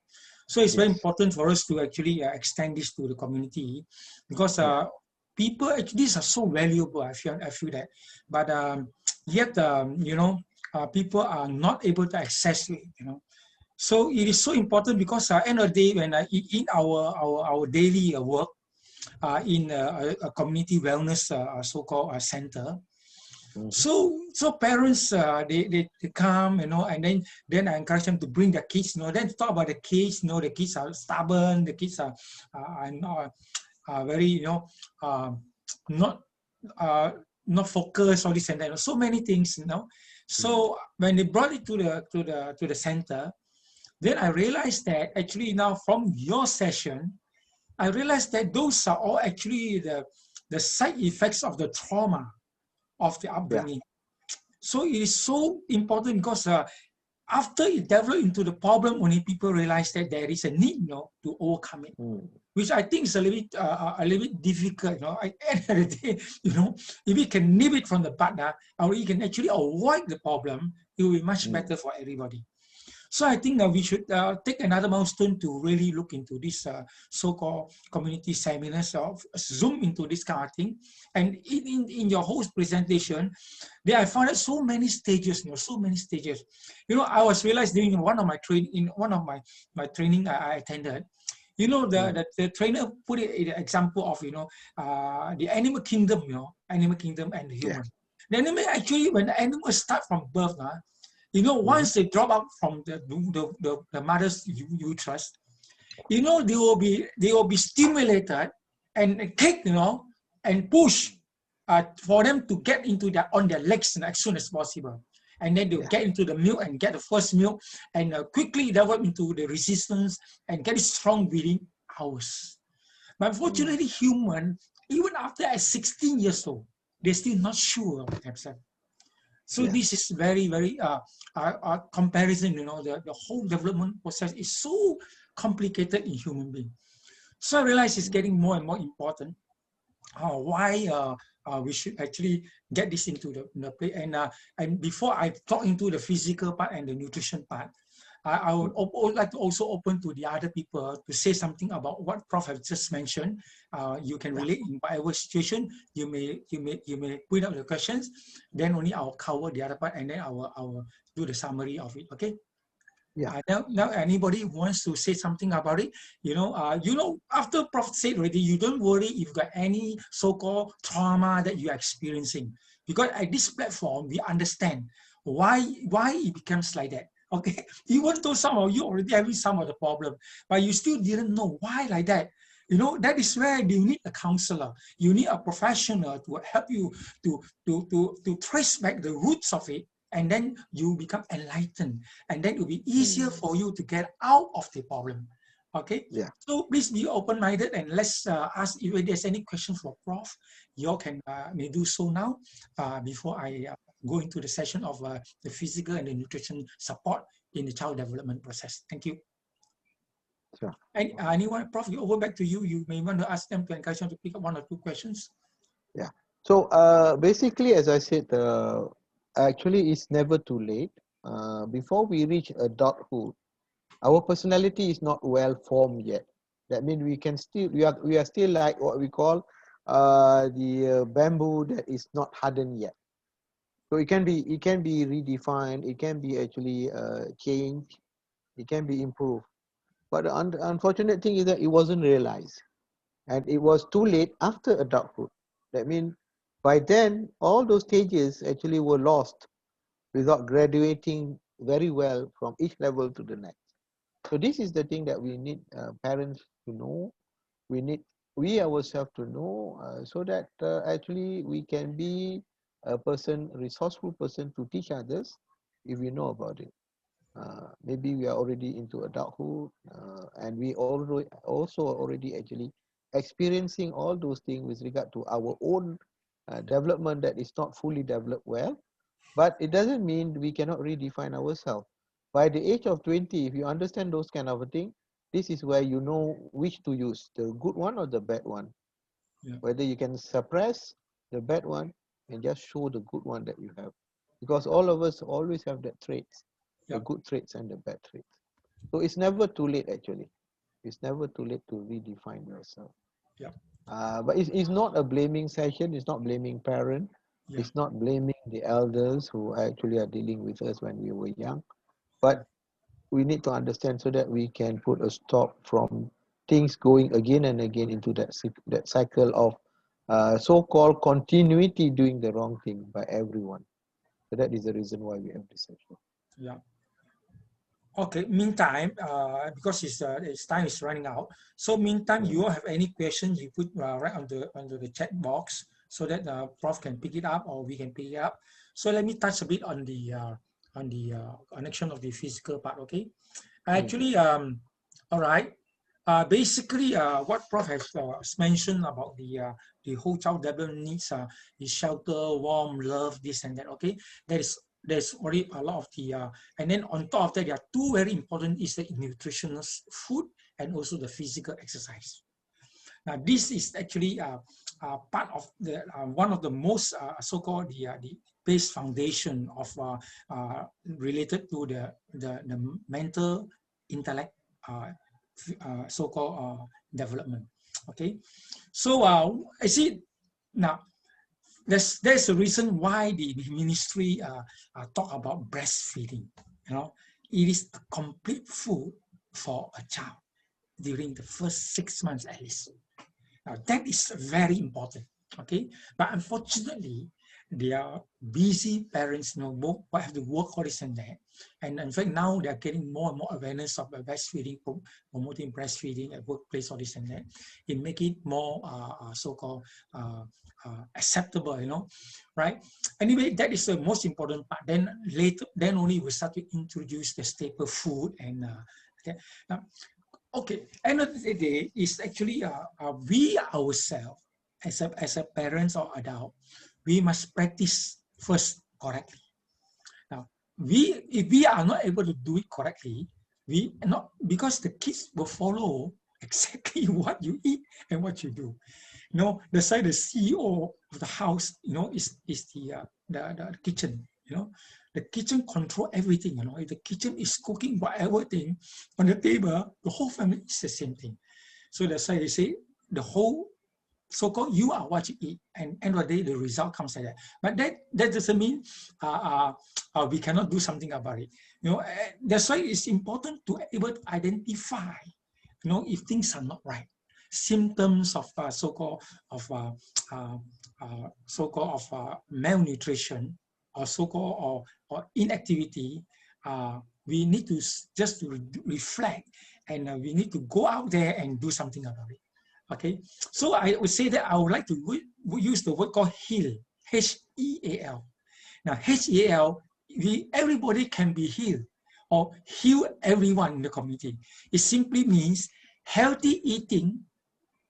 Speaker 1: So it's very
Speaker 2: Yes.
Speaker 1: important for us to actually extend this to the community, because
Speaker 2: Yeah.
Speaker 1: people actually, these are so valuable. I feel that, but yet you know, people are not able to access it. You know, so it is so important because end of the day, when in our daily work in a community wellness so-called center.
Speaker 2: Mhm.
Speaker 1: So parents they come, you know, and then I encourage them to bring their kids, you know, then talk about the kids, you know, the kids are stubborn, the kids are not very, you know, not uh, not focused, all this and that, so many things, you know.
Speaker 2: Mm.
Speaker 1: So when they brought it to the center, then I realized that actually now from your session, I realized that those are all actually the side effects of the trauma of the
Speaker 2: Yeah.
Speaker 1: upbringing. So it is so important because after it developed into the problem, only people realize that there is a need, you know, to overcome it,
Speaker 2: Mm.
Speaker 1: which I think is a little bit difficult. You know, at the end of the day, you know, if we can nip it from the bud, or we can actually avoid the problem, it will be much
Speaker 2: Mm.
Speaker 1: better for everybody. So I think we should take another milestone to really look into this so-called community seminars, or zoom into this kind of thing. And in your host presentation, there I found out so many stages, you know, so many stages. You know, I was realized during one of my my training I attended. You know,
Speaker 2: Mm.
Speaker 1: the trainer put it in the example of, you know, the animal kingdom, you know, animal kingdom and the
Speaker 2: Yeah.
Speaker 1: human. The animal actually, when the animals start from birth, you know,
Speaker 2: Mhm.
Speaker 1: once they drop out from the mother's uterus, you know, they will be stimulated and kicked, you know, and push for them to get into their on their legs as soon as possible. And then they'll
Speaker 2: Yeah.
Speaker 1: get into the milk and get the first milk and quickly develop into the resistance and get strong within hours. But
Speaker 2: Mm.
Speaker 1: unfortunately, human, even after at 16 years old, they're still not sure of themselves. So
Speaker 2: Yeah.
Speaker 1: this is very, very comparison, you know, the whole development process is so complicated in human being. So I realize it's
Speaker 2: Mm.
Speaker 1: getting more and more important why we should actually get this into the play. And before I talk into the physical part and the nutrition part, I
Speaker 2: Mm.
Speaker 1: would like to also open to the other people to say something about what Prof has just mentioned. You can
Speaker 2: Yeah.
Speaker 1: relate in whatever situation. You may put out the questions. Then only I'll cover the other part, and then I will do the summary of it. Okay.
Speaker 2: Yeah.
Speaker 1: Now anybody who wants to say something about it, after Prof said already, you don't worry if you got any so-called trauma that you're experiencing, because at this platform we understand why it becomes like that. Okay, even though some of you already having some of the problem, but you still didn't know why like that. You know, that is where you need a counselor. You need a professional to help you to trace back the roots of it, and then you become enlightened, and then it will be easier
Speaker 2: Mm.
Speaker 1: for you to get out of the problem. Okay,
Speaker 2: Yeah.
Speaker 1: so please be open-minded, and let's ask if there's any questions for Prof. You all can may do so now before I go into the session of the physical and the nutrition support in the child development process. Thank you.
Speaker 2: Sure.
Speaker 1: And anyone, Prof, you over back to you. You may want to ask them to encourage them to pick up one or two questions.
Speaker 2: Yeah. So basically, as I said, actually, it's never too late. Before we reach adulthood, our personality is not well formed yet. That means we are still like what we call the bamboo that is not hardened yet. So it can be redefined. It can be actually changed. It can be improved. But the unfortunate thing is that it wasn't realized, and it was too late after adulthood. That means by then, all those stages actually were lost without graduating very well from each level to the next. So this is the thing that we need parents to know. We need we ourselves to know so that actually we can be a person, resourceful person to teach others if we know about it. Maybe we are already into adulthood and we also already actually experiencing all those things with regard to our own development that is not fully developed well, but it doesn't mean we cannot redefine ourselves. By the age of 20, if you understand those kind of a thing, this is where you know which to use, the good one or the bad one.
Speaker 1: Yeah.
Speaker 2: Whether you can suppress the bad one and just show the good one that you have. Because all of us always have that traits, the
Speaker 1: Yeah.
Speaker 2: good traits and the bad traits. So it's never too late actually. It's never too late to redefine yourself.
Speaker 1: Yeah.
Speaker 2: But it's not a blaming session. It's not blaming parent.
Speaker 1: Yeah.
Speaker 2: It's not blaming the elders who actually are dealing with us when we were young.
Speaker 1: Yeah.
Speaker 2: But we need to understand so that we can put a stop from things going again and again into that cycle of so-called continuity doing the wrong thing by everyone. So that is the reason why we have this session.
Speaker 1: Yeah. Okay. Meantime, because its time is running out. So meantime, you all have any questions, you put right on the chat box so that Prof can pick it up or we can pick it up. So let me touch a bit on the connection of the physical part. Okay. Actually, all right. Basically, what Prof has mentioned about the whole child development needs is shelter, warm, love, this and that. Okay, there's already a lot of and then on top of that, there are two very important is the nutritious food and also the physical exercise. Now, this is actually part of the one of the most so-called the base foundation of related to the mental intellect so-called development. Okay, so I see now. There's a reason why the ministry talk about breastfeeding. You know, it is a complete food for a child during the first 6 months at least. Now that is very important. Okay, but unfortunately, they are busy parents, you know, both have to work all this and that. And in fact, now they are getting more and more awareness of breastfeeding, promoting breastfeeding at workplace, all this and that. It make it more so-called acceptable, you know, right? Anyway, that is the most important part. Then later, then only we start to introduce the staple food and okay. Now, okay, end of the day is actually we ourselves as a parents or adult, we must practice first correctly. Now, if we are not able to do it correctly, we not because the kids will follow exactly what you eat and what you do. You know, that's why the CEO of the house, you know, is the kitchen. You know, the kitchen control everything. You know, if the kitchen is cooking whatever thing on the table, the whole family is the same thing. So that's why they say the whole so-called you are what you eat, and end of the day the result comes like that. But that doesn't mean we cannot do something about it. You know, that's why it's important to able to identify, you know, if things are not right, symptoms of so-called of malnutrition or so-called or inactivity. We need to just to reflect, and we need to go out there and do something about it. Okay, so I would say that I would like to use the word called heal, H-E-A-L. Now, H-E-A-L, everybody can be healed or heal everyone in the community. It simply means healthy eating,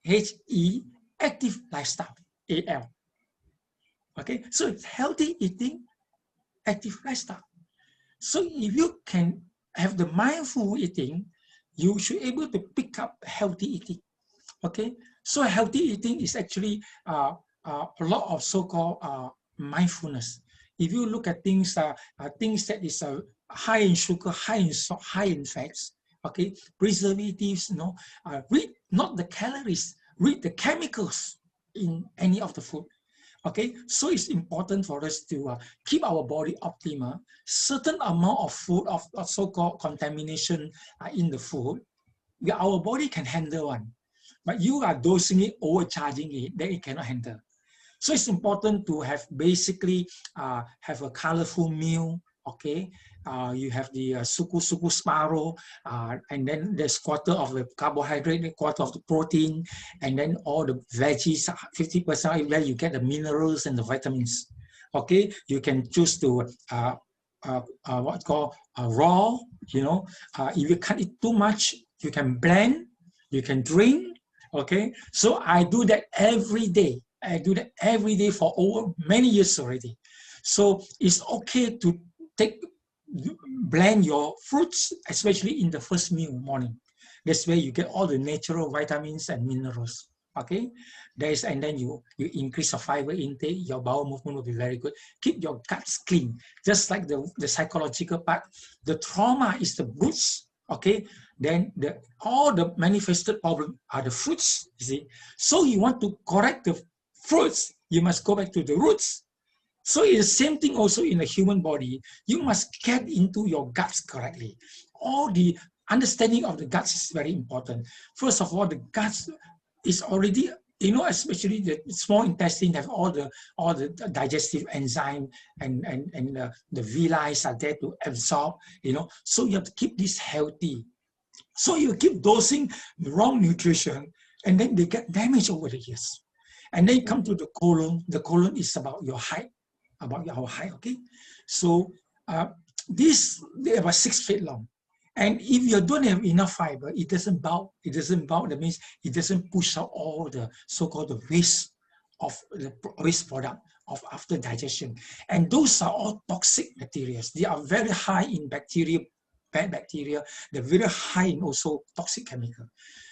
Speaker 1: H-E, active lifestyle, A-L. Okay, so it's healthy eating, active lifestyle. So if you can have the mindful eating, you should be able to pick up healthy eating. Okay, so healthy eating is actually a lot of so-called mindfulness. If you look at things that is high in sugar, high in salt, high in fats, okay, preservatives, you know, read not the calories, read the chemicals in any of the food. Okay, so it's important for us to keep our body optimal. Certain amount of food of so-called contamination in the food, our body can handle one. But you are dosing it, overcharging it, then it cannot handle. So it's important to have basically have a colorful meal, okay? You have the suku sparrow, and then there's quarter of the carbohydrate, quarter of the protein, and then all the veggies, 50% where you get the minerals and the vitamins. Okay, you can choose to what called raw, you know. If you can't eat too much, you can blend, you can drink. Okay, so I do that every day. I do that every day for over many years already. So it's okay to take blend your fruits, especially in the first meal morning. That's where you get all the natural vitamins and minerals. Okay, there's and then you increase your fiber intake, your bowel movement will be very good. Keep your guts clean, just like the psychological part. The trauma is the roots. Okay, then all the manifested problem are the fruits. You see, so you want to correct the fruits, you must go back to the roots. So it's the same thing also in the human body. You must get into your guts correctly. All the understanding of the guts is very important. First of all, the guts is already, you know, especially the small intestine have all the digestive enzyme and the villi are there to absorb, you know. So you have to keep this healthy. So you keep dosing the wrong nutrition, and then they get damaged over the years. And then you come to the colon. The colon is about your height, about our height, okay? So they're about 6 feet long. And if you don't have enough fiber, it doesn't bulk. It doesn't bulk. That means it doesn't push out all the so-called the waste of the waste product of after digestion. And those are all toxic bacteria. They are very high in bacteria, bad bacteria. They're very high in also toxic chemical.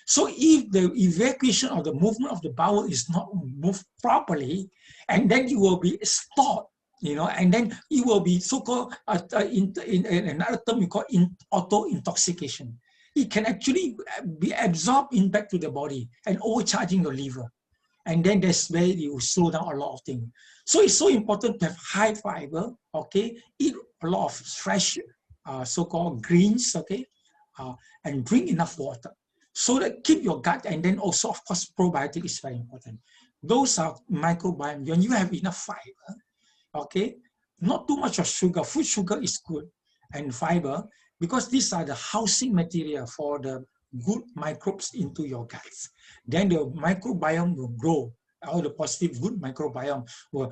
Speaker 1: So if the evacuation or the movement of the bowel is not moved properly, and then you will be stored, you know, and then it will be so-called, in another term we call auto-intoxication. It can actually be absorbed in back to the body and overcharging your liver. And then that's where you slow down a lot of things. So it's so important to have high fiber, okay? Eat a lot of fresh, so-called greens, okay? And drink enough water. So that keep your gut, and then also, of course, probiotic is very important. Those are microbiome. When you have enough fiber, okay, not too much of sugar. Food sugar is good, and fiber, because these are the housing material for the good microbes into your guts. Then the microbiome will grow. All the positive good microbiome will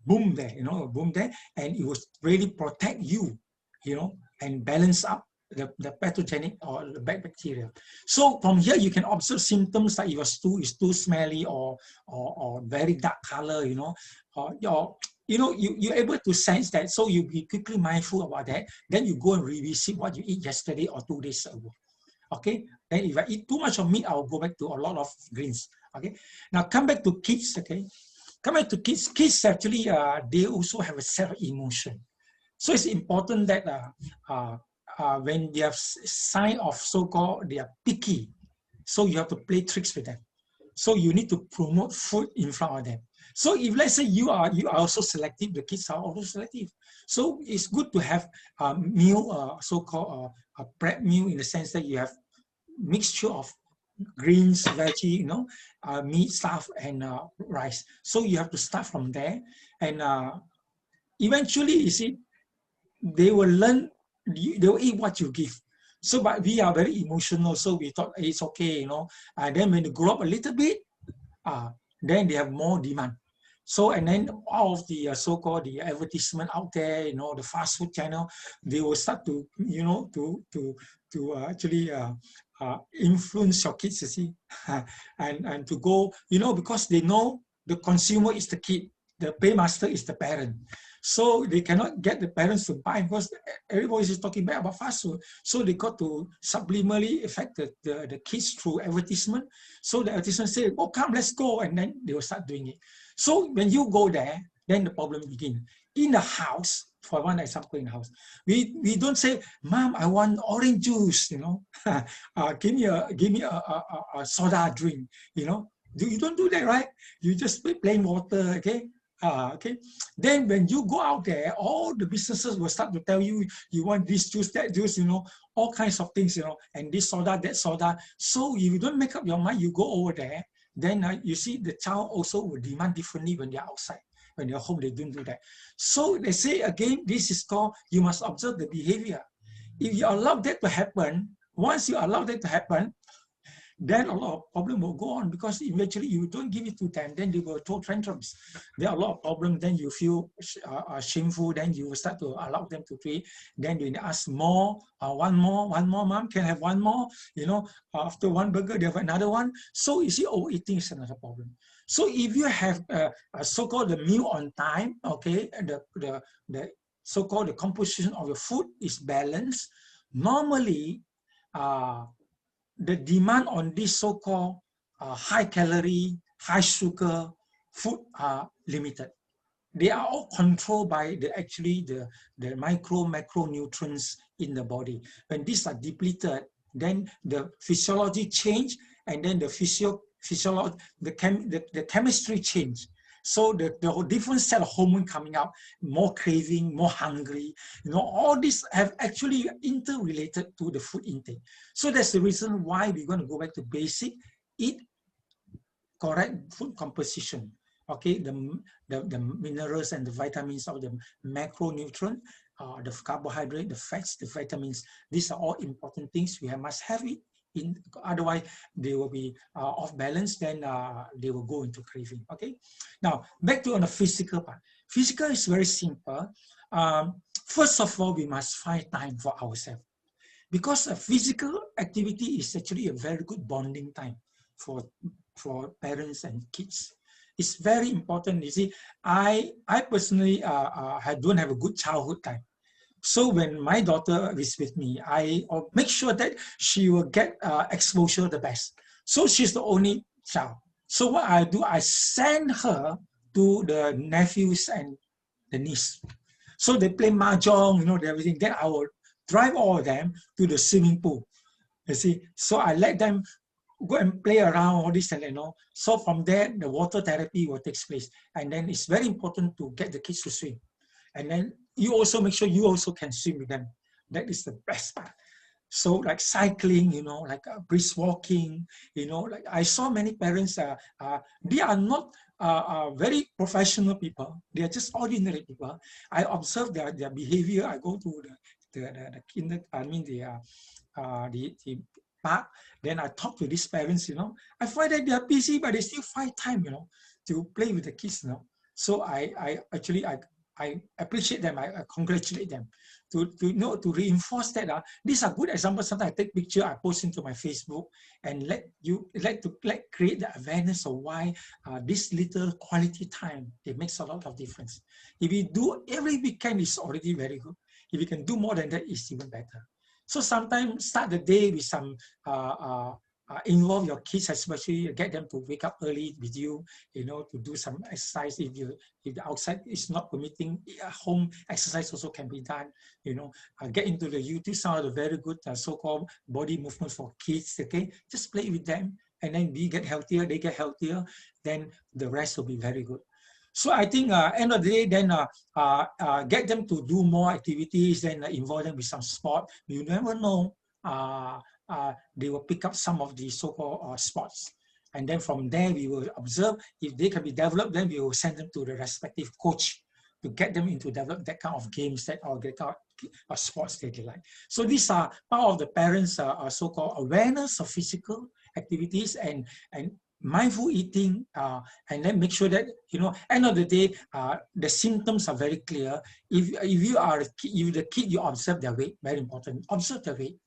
Speaker 1: boom there, you know, boom there, and it will really protect you, you know, and balance up the pathogenic or the bad bacteria. So from here you can observe symptoms like your stool is too smelly or very dark color, you know, or you're able to sense that. So you be quickly mindful about that. Then you go and revisit what you eat yesterday or 2 days ago. Okay. Then if I eat too much of meat, I'll go back to a lot of greens. Okay. Now come back to kids. Okay. Come back to kids. Kids actually they also have a set of emotion. So it's important that when they have sign of so-called they are picky, so you have to play tricks with them. So you need to promote food in front of them. So if let's say you are also selective, the kids are also selective. So it's good to have a meal, so-called a prep meal, in the sense that you have mixture of greens, veggie, you know, meat stuff and rice. So you have to start from there, and eventually, you see, they will learn, they will eat what you give. So, but we are very emotional, so we thought it's okay, you know. And then when they grow up a little bit, then they have more demand. So, and then all of the so-called the advertisement out there, you know, the fast food channel, they will start to, you know, to actually influence your kids, you see, and to go, you know, because they know the consumer is the kid, the paymaster is the parent. So they cannot get the parents to buy because everybody is talking bad about fast food. So they got to subliminally affect the kids through advertisement. So the advertisement say, oh, come, let's go. And then they will start doing it. So when you go there, then the problem begins. In the house, for one example, in the house, we don't say, Mom, I want orange juice, you know, give me a soda drink, you know. You don't do that, right? You just put plain water, okay? Okay. Then when you go out there, all the businesses will start to tell you, you want this juice, that juice, you know, all kinds of things, you know, and this soda, that soda. So if you don't make up your mind, you go over there, then you see the child also will demand differently when they're outside. When they're home, they don't do that. So they say again, this is called, you must observe the behavior. If you allow that to happen, once you allow that to happen, then a lot of problem will go on, because eventually you don't give it to them, then they will throw tantrums. There are a lot of problems, then you feel shameful, then you will start to allow them to play. Then they ask more, one more, mom, can I have one more? You know, after one burger, they have another one. So you see, overeating is another problem. So if you have a so-called the meal on time, okay, the so-called the composition of your food is balanced, normally, the demand on this so-called high calorie, high sugar food are limited. They are all controlled by the macro nutrients in the body. When these are depleted, then the physiology change, and then the chemistry change. So the different set of hormone coming out, more craving, more hungry, you know, all these have actually interrelated to the food intake. So that's the reason why we're going to go back to basic, eat correct food composition. Okay, the minerals and the vitamins of the macronutrient, the carbohydrate, the fats, the vitamins, these are all important things. We must have it. Otherwise, they will be off balance, then they will go into craving. Okay, now back to on the physical part. Physical is very simple. First of all, we must find time for ourselves, because a physical activity is actually a very good bonding time for parents and kids. It's very important. You see, I personally don't have a good childhood time. So when my daughter is with me, I make sure that she will get exposure the best. So she's the only child. So what I do, I send her to the nephews and the niece. So they play mahjong, you know, everything. Then I will drive all of them to the swimming pool. You see, so I let them go and play around all this, and you know. So from there, the water therapy will take place, and then it's very important to get the kids to swim. And then you also make sure you also can swim with them. That is the best part. So like cycling, you know, like brisk walking, you know, like I saw many parents, they are not very professional people. They are just ordinary people. I observe their behavior. I go to the kinder, I mean the park. Then I talk to these parents, you know. I find that they are busy, but they still find time, you know, to play with the kids, you know. So I appreciate them. I congratulate them to reinforce that. These are good examples. Sometimes I take picture, I post into my Facebook, and let create the awareness of why this little quality time, it makes a lot of difference. If you do every weekend, it's already very good. If you can do more than that, it's even better. So sometimes start the day with some involve your kids, especially get them to wake up early with you, you know, to do some exercise. If the outside is not permitting, home exercise also can be done, you know. Get into the YouTube, some of the very good so-called body movements for kids, okay? Just play with them, and then we get healthier, they get healthier, then the rest will be very good. So I think end of the day, then get them to do more activities, then involve them with some sport. You never know, they will pick up some of the so-called sports. And then from there, we will observe if they can be developed, then we will send them to the respective coach to get them into develop that kind of games or that kind of sports that they like. So these are part of the parents' so-called awareness of physical activities and mindful eating, and then make sure that, you know, end of the day, the symptoms are very clear. If the kid, you observe their weight, very important. Observe their weight,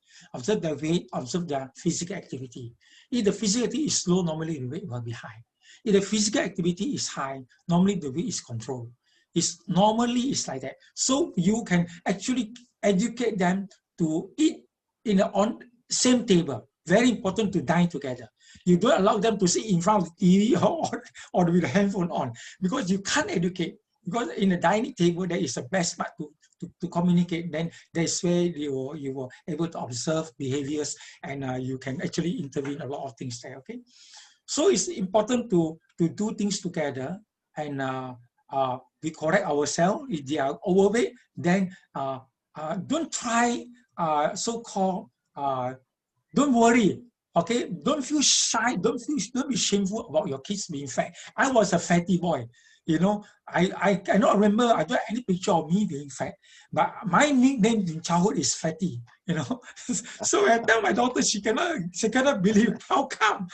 Speaker 1: observe their physical activity. If the physical activity is low, normally the weight will be high. If the physical activity is high, normally the weight is controlled. It's like that. So you can actually educate them to eat on same table. Very important to dine together. You don't allow them to sit in front of the TV or with the handphone on, because you can't educate. Because in the dining table, that is the best part to communicate. Then that's where you were able to observe behaviors, and you can actually intervene a lot of things there. Okay, so it's important to do things together, and we correct ourselves. If they are overweight, then don't try so-called. Don't worry. Okay, don't feel shy, don't be shameful about your kids being fat. I was a fatty boy. You know, I cannot remember, I don't have any picture of me being fat, but my nickname in childhood is fatty, you know. So I tell my daughter, she cannot believe how come,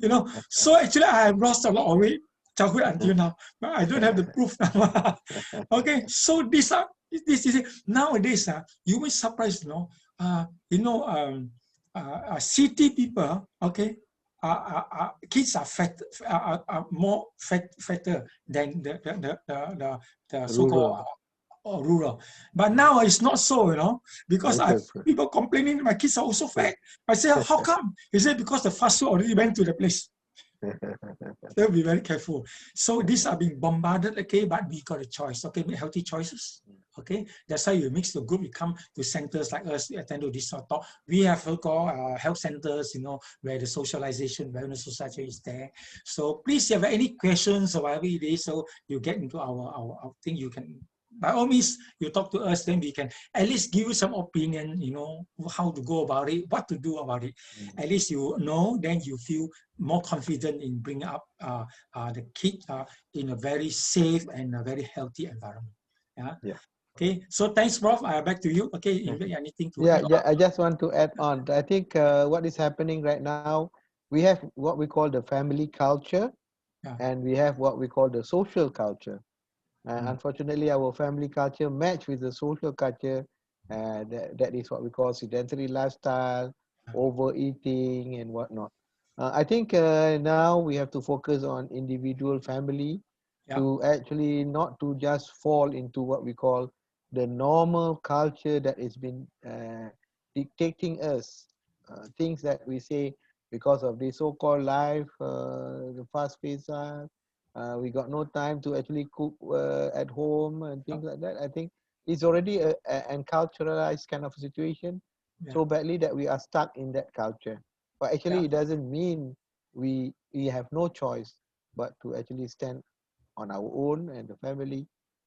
Speaker 1: you know. So actually I have lost a lot of weight childhood until now, but I don't have the proof now. Okay, so this is it. Nowadays, you will surprise, you know, city people, okay, kids are more fatter than the so-called
Speaker 2: Rural.
Speaker 1: rural. But now it's not so, because I
Speaker 2: Yes.
Speaker 1: people complaining my kids are also fat. I say, how come? He said, because the fast food already went to the place. They'll be very careful. So these are being bombarded, okay, but we got a choice, okay, make healthy choices. Okay, that's how you mix the group. You come to centers like us, you attend to this sort of talk. We have so-called health centers, where the socialization, wellness society is there. So please, if you have any questions or whatever it is, so you get into our thing, you can, by all means, you talk to us, then we can at least give you some opinion, how to go about it, what to do about it. At least you know, then you feel more confident in bringing up the kid in a very safe and a very healthy environment.
Speaker 2: Yeah.
Speaker 1: Okay. So thanks, Prof. Back to you. Okay. Anything to
Speaker 2: Yeah,
Speaker 1: add
Speaker 2: yeah,
Speaker 1: on?
Speaker 2: I just want to add on. I think what is happening right now, we have what we call the family culture,
Speaker 1: Yeah.
Speaker 2: and we have what we call the social culture. Unfortunately, our family culture match with the social culture, that is what we call sedentary lifestyle, overeating, and whatnot. I think now we have to focus on individual family
Speaker 1: Yeah.
Speaker 2: to actually not to just fall into what we call the normal culture that has been dictating us things that we say because of the so-called life, the fast-paced life. We got no time to actually cook at home and
Speaker 1: Yeah.
Speaker 2: things like that. I think it's already an culturalized kind of situation
Speaker 1: Yeah.
Speaker 2: so badly that we are stuck in that culture. But
Speaker 1: Yeah.
Speaker 2: actually, it doesn't mean we have no choice but to actually stand on our own and the family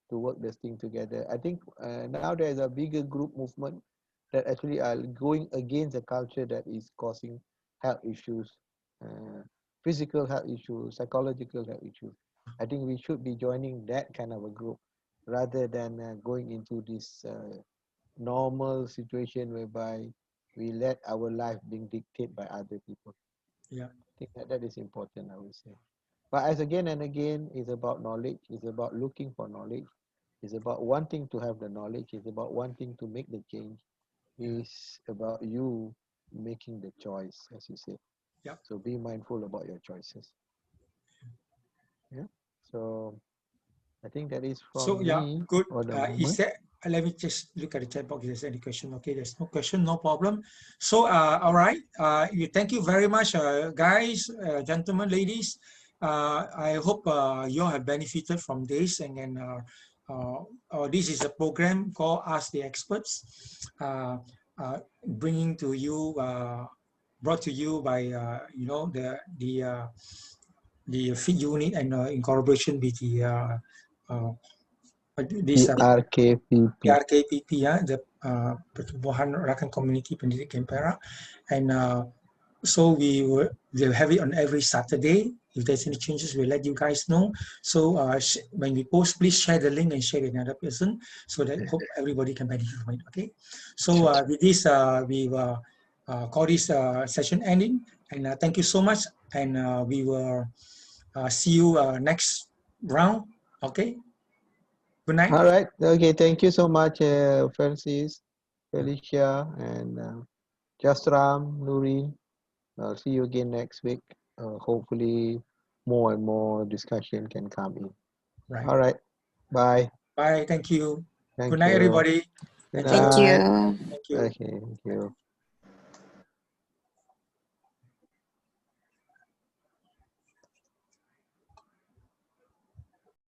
Speaker 2: to work this thing together. I think now there's a bigger group movement that actually are going against the culture that is causing health issues, uh, physical health issues, psychological health issues. I think we should be joining that kind of a group rather than going into this normal situation whereby we let our life being dictated by other people.
Speaker 1: Yeah.
Speaker 2: I think that is important, I would say. But as again and again, it's about knowledge, it's about looking for knowledge, it's about wanting to have the knowledge, it's about wanting to make the change,
Speaker 1: Yeah.
Speaker 2: it's about you making the choice, as you say.
Speaker 1: Yeah.
Speaker 2: So be mindful about your choices. Yeah. So I think that is
Speaker 1: So
Speaker 2: from
Speaker 1: yeah,
Speaker 2: me
Speaker 1: good.
Speaker 2: for the
Speaker 1: Is
Speaker 2: moment.
Speaker 1: there? Let me just look at the chat box. If there's any question? Okay, there's no question, no problem. So all right. Thank you very much, guys, gentlemen, ladies. I hope you all have benefited from this, and then this is a program called Ask the Experts, bringing to you, brought to you by the feed unit and in collaboration with the this
Speaker 2: PRKPP.
Speaker 1: PRKPP, the Pertubuhan Rakan Community Pendidik Kempera, and so we'll have it on every Saturday. If there's any changes, we'll let you guys know. So when we post, please share the link and share with another person so that hope everybody can benefit from it. Okay. So with this, we will call this session ending. And thank you so much. And we will see you next round. Okay. Good night.
Speaker 2: All right. Okay. Thank you so much, Francis, Felicia, and Jasram, Nuri. I'll see you again next week. Hopefully, more and more discussion can come in.
Speaker 1: Right.
Speaker 2: All right. Bye.
Speaker 1: Bye. Thank you. Good
Speaker 2: Thank
Speaker 1: night,
Speaker 2: you.
Speaker 1: everybody.
Speaker 2: Good
Speaker 1: Thank you.
Speaker 3: Thank
Speaker 2: night.
Speaker 3: you.
Speaker 1: Thank you.
Speaker 2: Okay. Thank you.